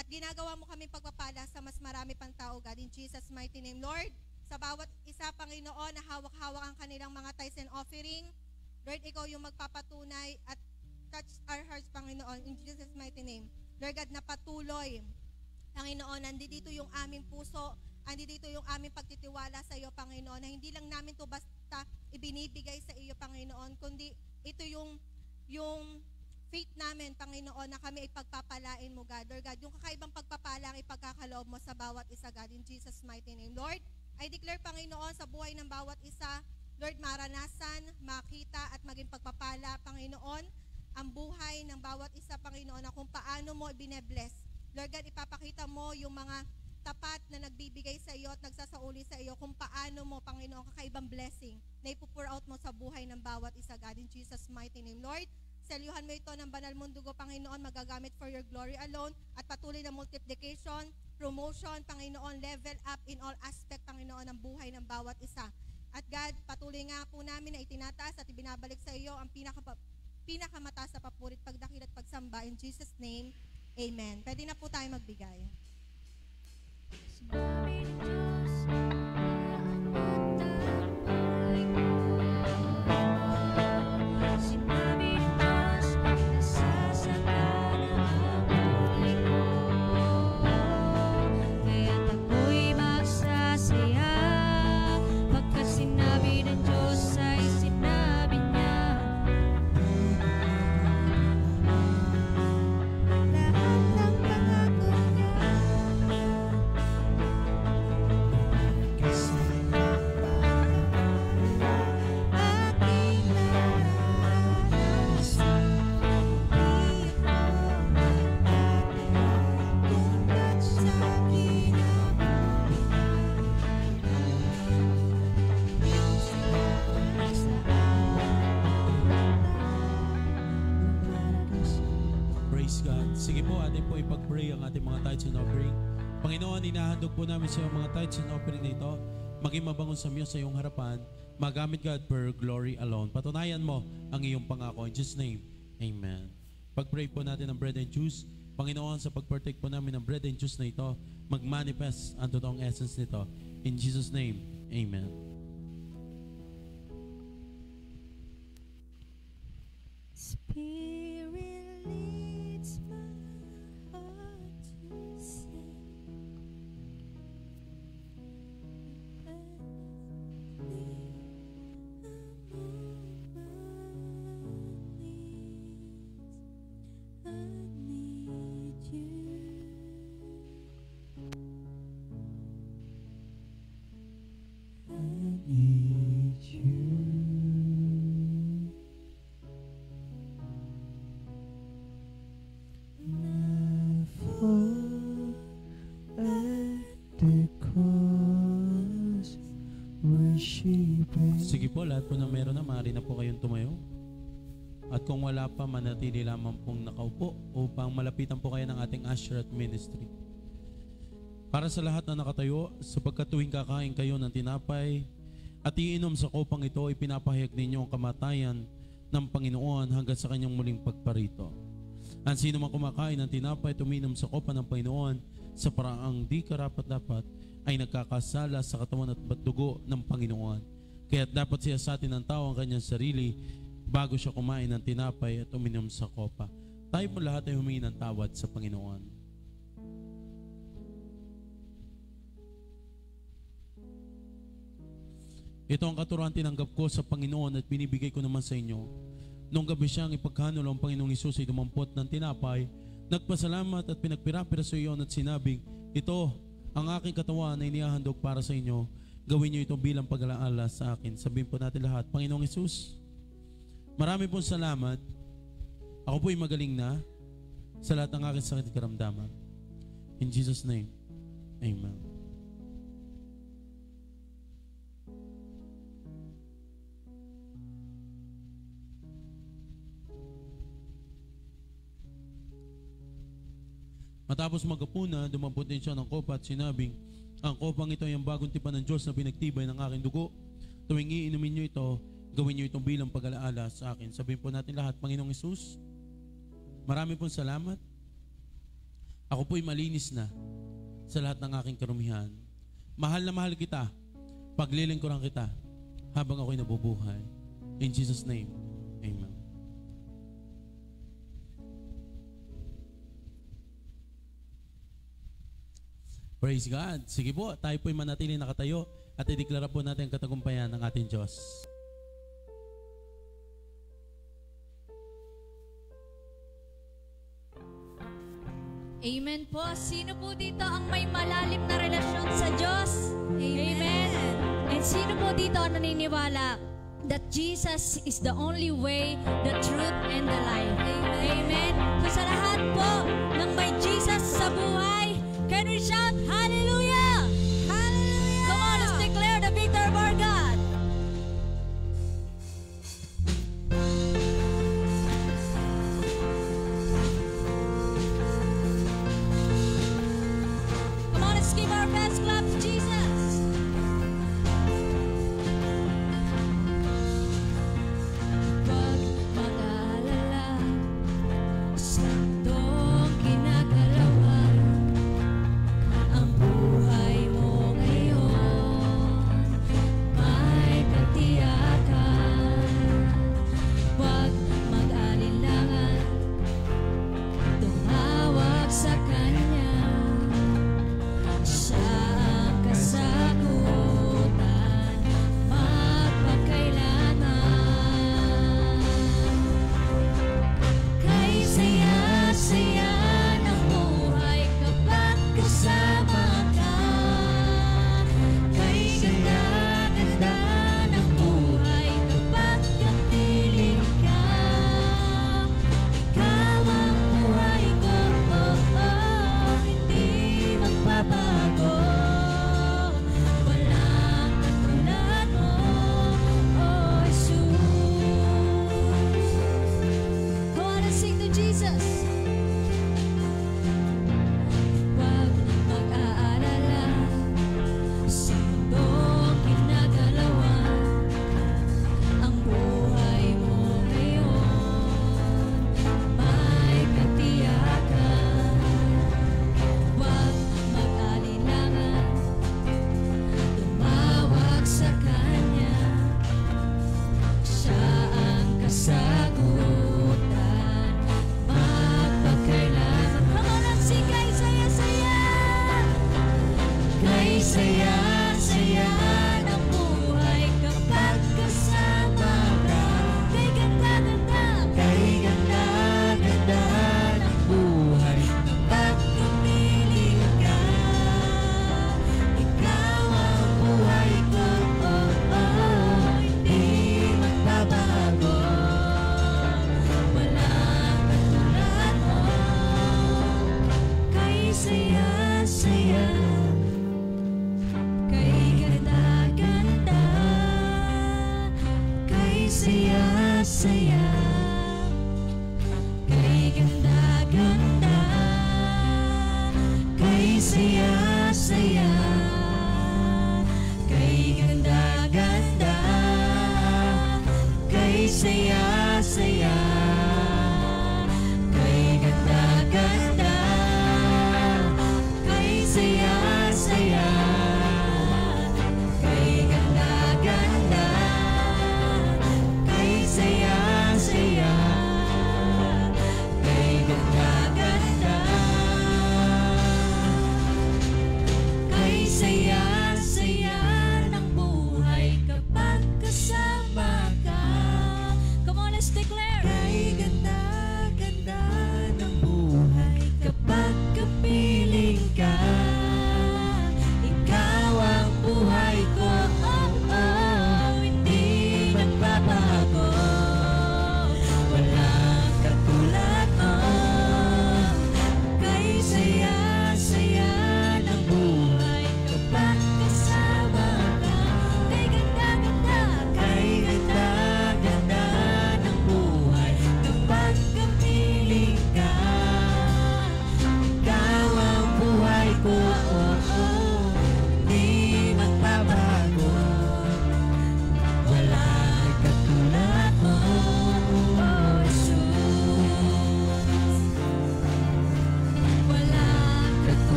At ginagawa mo kami pagpapala sa mas marami pang tao, God. In Jesus' mighty name, Lord, sa bawat isa, Panginoon, na hawak-hawak ang kanilang mga tithes and offering, Lord, ikaw yung magpapatunay at touch our hearts, Panginoon, in Jesus' mighty name. Lord God, na patuloy, Panginoon, nandito yung aming puso, nandito yung aming pagtitiwala sa iyo, Panginoon, na hindi lang namin to basta ibinibigay sa iyo, Panginoon, kundi ito yung faith namin, Panginoon, na kami ay pagpapalain mo, God. Lord God, yung kakaibang pagpapala ang ipagkakaloob mo sa bawat isa, God, in Jesus' mighty name. Lord, I declare, Panginoon, sa buhay ng bawat isa, Lord, maranasan, makita at maging pagpapala, Panginoon, ang buhay ng bawat isa, Panginoon, na kung paano mo ibinebless. Lord God, ipapakita mo yung mga tapat na nagbibigay sa iyo at nagsasauli sa iyo kung paano mo, Panginoon, kakaibang blessing na ipupour out mo sa buhay ng bawat isa, God, in Jesus' mighty name. Lord, selyuhan mo ito ng banal mong dugo, Panginoon, magagamit for your glory alone at patuloy na multiplication, promotion, Panginoon, level up in all aspect, Panginoon, ng buhay ng bawat isa. At God, patuloy nga po namin na itinataas at ibinabalik sa iyo ang pinakamataas na papurit, pagdakil at pagsamba. In Jesus' name, Amen. Pwede na po tayo magbigay. Sinabi ng Diyos, sinabi ng Diyos, nasasagana ang buhay ko. Kaya't ako'y magsasaya, pagkat sinabi ng Diyos ay sinabi niya. Lahat ng pangako niya aking naranasan. Di ako nagtatanggap sa akin ang Diyos na sa Praise God. Sige po, atin po ipag-pray ang ating mga tithes and offering. Panginoon, inahandog po namin sa iyong mga tithes and offering na ito. Maging mabangon sa iyo sa iyong harapan. Magamit, God, for glory alone. Patunayan mo ang iyong pangako. In Jesus' name, Amen. Pag-pray po natin ng bread and juice. Panginoon, sa pag-partake po namin ng bread and juice na ito, mag-manifest ang totoong essence nito. In Jesus' name, Amen. Spirit leads my heart to sing. I need you. I need you. Fall at the cross, worshiping. Sige po, lahat po na meron na, maaari na po kayong tumayo. At kung wala pa, manatili lamang pong nakaupo upang malapitan po kayo ng ating usher at ministry. Para sa lahat na nakatayo, sapagkat tuwing kakain kayo ng tinapay at iinom sa kopang ito, ipinapahayag ninyo ang kamatayan ng Panginoon hanggang sa kanyang muling pagparito. Ang sino man kumakain ng tinapay at uminom sa kopa ng Panginoon sa paraang di karapat-dapat ay nagkakasala sa katawan at dugo ng Panginoon. Kaya dapat siya sa atin ng tao ang kanyang sarili bago siya kumain ng tinapay at uminom sa kopa. Tayo po lahat ay humingi ng tawad sa Panginoon. Ito ang katuruan tinanggap ko sa Panginoon at binibigay ko naman sa inyo. Nung gabi siyang ipagkanol ang Panginoong Hesus ay dumampot ng tinapay, nagpasalamat at pinagpirapira sa iyon at sinabing, ito ang aking katawan na inihahandog para sa inyo. Gawin niyo ito bilang pag-alaala sa akin. Sabihin po natin lahat, Panginoong Hesus, marami pong salamat. Ako po'y magaling na sa lahat ng aking sakit at karamdaman. In Jesus' name, Amen. Pagkatapos magapuna, dumapot din siya ng kopa at sinabing, ang kopang ito ay ang bagong tipan ng Diyos na pinagtibay ng aking dugo. Tuwing iinumin nyo ito, gawin nyo itong bilang pag-alaala sa akin. Sabihin po natin lahat, Panginoong Hesus, marami pong salamat. Ako po'y malinis na sa lahat ng aking karumihan. Mahal na mahal kita. Paglilingkuran kita habang ako'y nabubuhay. In Jesus' name, Amen. Praise God. Sige po, tayo po'y manatili nakatayo at ideklara po natin ang katagumpayan ng ating Diyos. Amen po. Sino po dito ang may malalim na relasyon sa Diyos? Amen. And sino po dito ang naniniwala that Jesus is the only way, the truth, and the life? Amen. So sa lahat po ng may Jesus sa buhay, can we shout hallelujah? Hallelujah! Come on, let's declare the victor of our God. Come on, let's give our best clap to Jesus. Pag mag-alala sa mundong ginagalawan, ang buhay mo ngayon may katiyakan. Huwag mag-alinlangan, tumawag sa Kanya. Siya ang kasagutan magpakailanman. Kay saya-saya ng buhay kapag kasama ka. Kay ganda-ganda ng buhay kapag kapiling ka. Ikaw ang buhay ko, hindi magbabago. Walang katulad mo, oh Jesus. Come on and sing to Jesus. Huwag mag-aalala sa mundong ginagalawan, ang buhay mo ngayon may katiyakan. Huwag mag-alinlangan, tumawag sa Kanya. Siya ang kasagutan magpakailanman. Come on and sing, kay saya-saya. Kay saya-saya ng buhay kapag kasama ka. Kay ganda-ganda, kay ganda-ganda ng buhay kapag pumiling ka. Ikaw ang buhay ko, hindi magbabago. Walang katulad mo, kay saya-saya.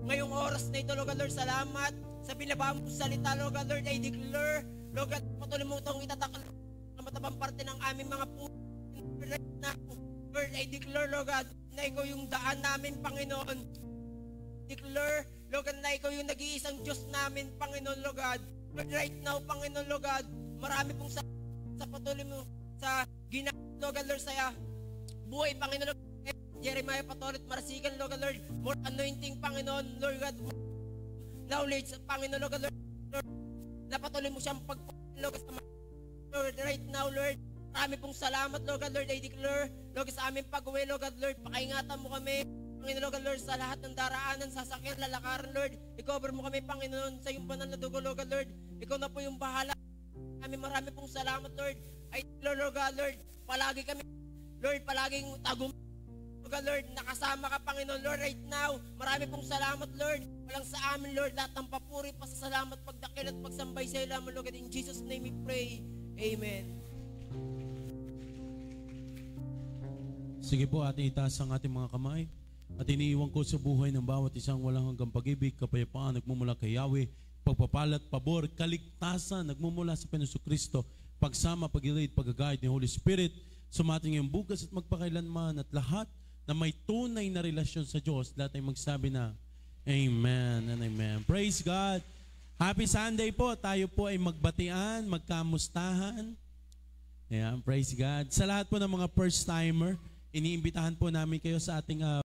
ngayong oras na ito, Lord God, Lord, salamat sa binabang salita, Lord God, Lord, I declare, Lord God, patuloy mo itong itatak na matabang parte ng aming mga puso right now. Lord, I declare, Lord God, na ikaw yung daan namin, Panginoon. Declare, Lord God, na ikaw yung nag-iisang Diyos namin, Panginoon, Lord God. Lord, right now, Panginoon, Lord God, marami pong sa patuloy mo sa ginagawa, Lord God, Lord, sa buhay, Panginoon, Lord God. Jeremiah Patolit, Marasigan, Lord God, Lord, more anointing, Panginoon, Lord God, knowledge, Panginoon, Lord God, Lord, na patuloy mo siyang pagpapalog, Lord God, Lord, right now, Lord, marami pong salamat, Lord God, Lord, I declare, Lord, sa aming pag-uwi, Lord God, Lord, pakaingatan mo kami, Panginoon, Lord God, Lord, sa lahat ng daraanan, sasakyan, lalakaran, Lord, i-cover mo kami, Panginoon, sa iyong banal na dugo, Lord God, Lord, ikaw na po yung bahala, marami pong salamat, Lord, I declare, Lord God, Lord, palagi kami, Lord, palaging tagum, Lord God, Lord, nakasama ka, Panginoon, Lord, right now, marami pong salamat, Lord, walang sa amin, Lord, lahat ng papuri, pasasalamat, pagdakil at pagsambay sa iyo lamang, Lord God, in Jesus' name we pray, Amen. Sige po, ating itaas ang ating mga kamay at iniiwan ko sa buhay ng bawat isang walang hanggang pag-ibig, kapayapaan, nagmumula kay Yahweh, pagpapalat, pabor, kaligtasan, nagmumula sa Panginoon Kristo, pagsama, pag-ilid, pag-guide ni Holy Spirit, sumating yung bukas at magpakailanman at lahat na may tunay na relasyon sa Diyos, lahat ay magsabi na, Amen and Amen. Praise God. Happy Sunday po. Tayo po ay magbatian, magkamustahan. Ayan, praise God. Sa lahat po ng mga first-timer, iniimbitahan po namin kayo sa ating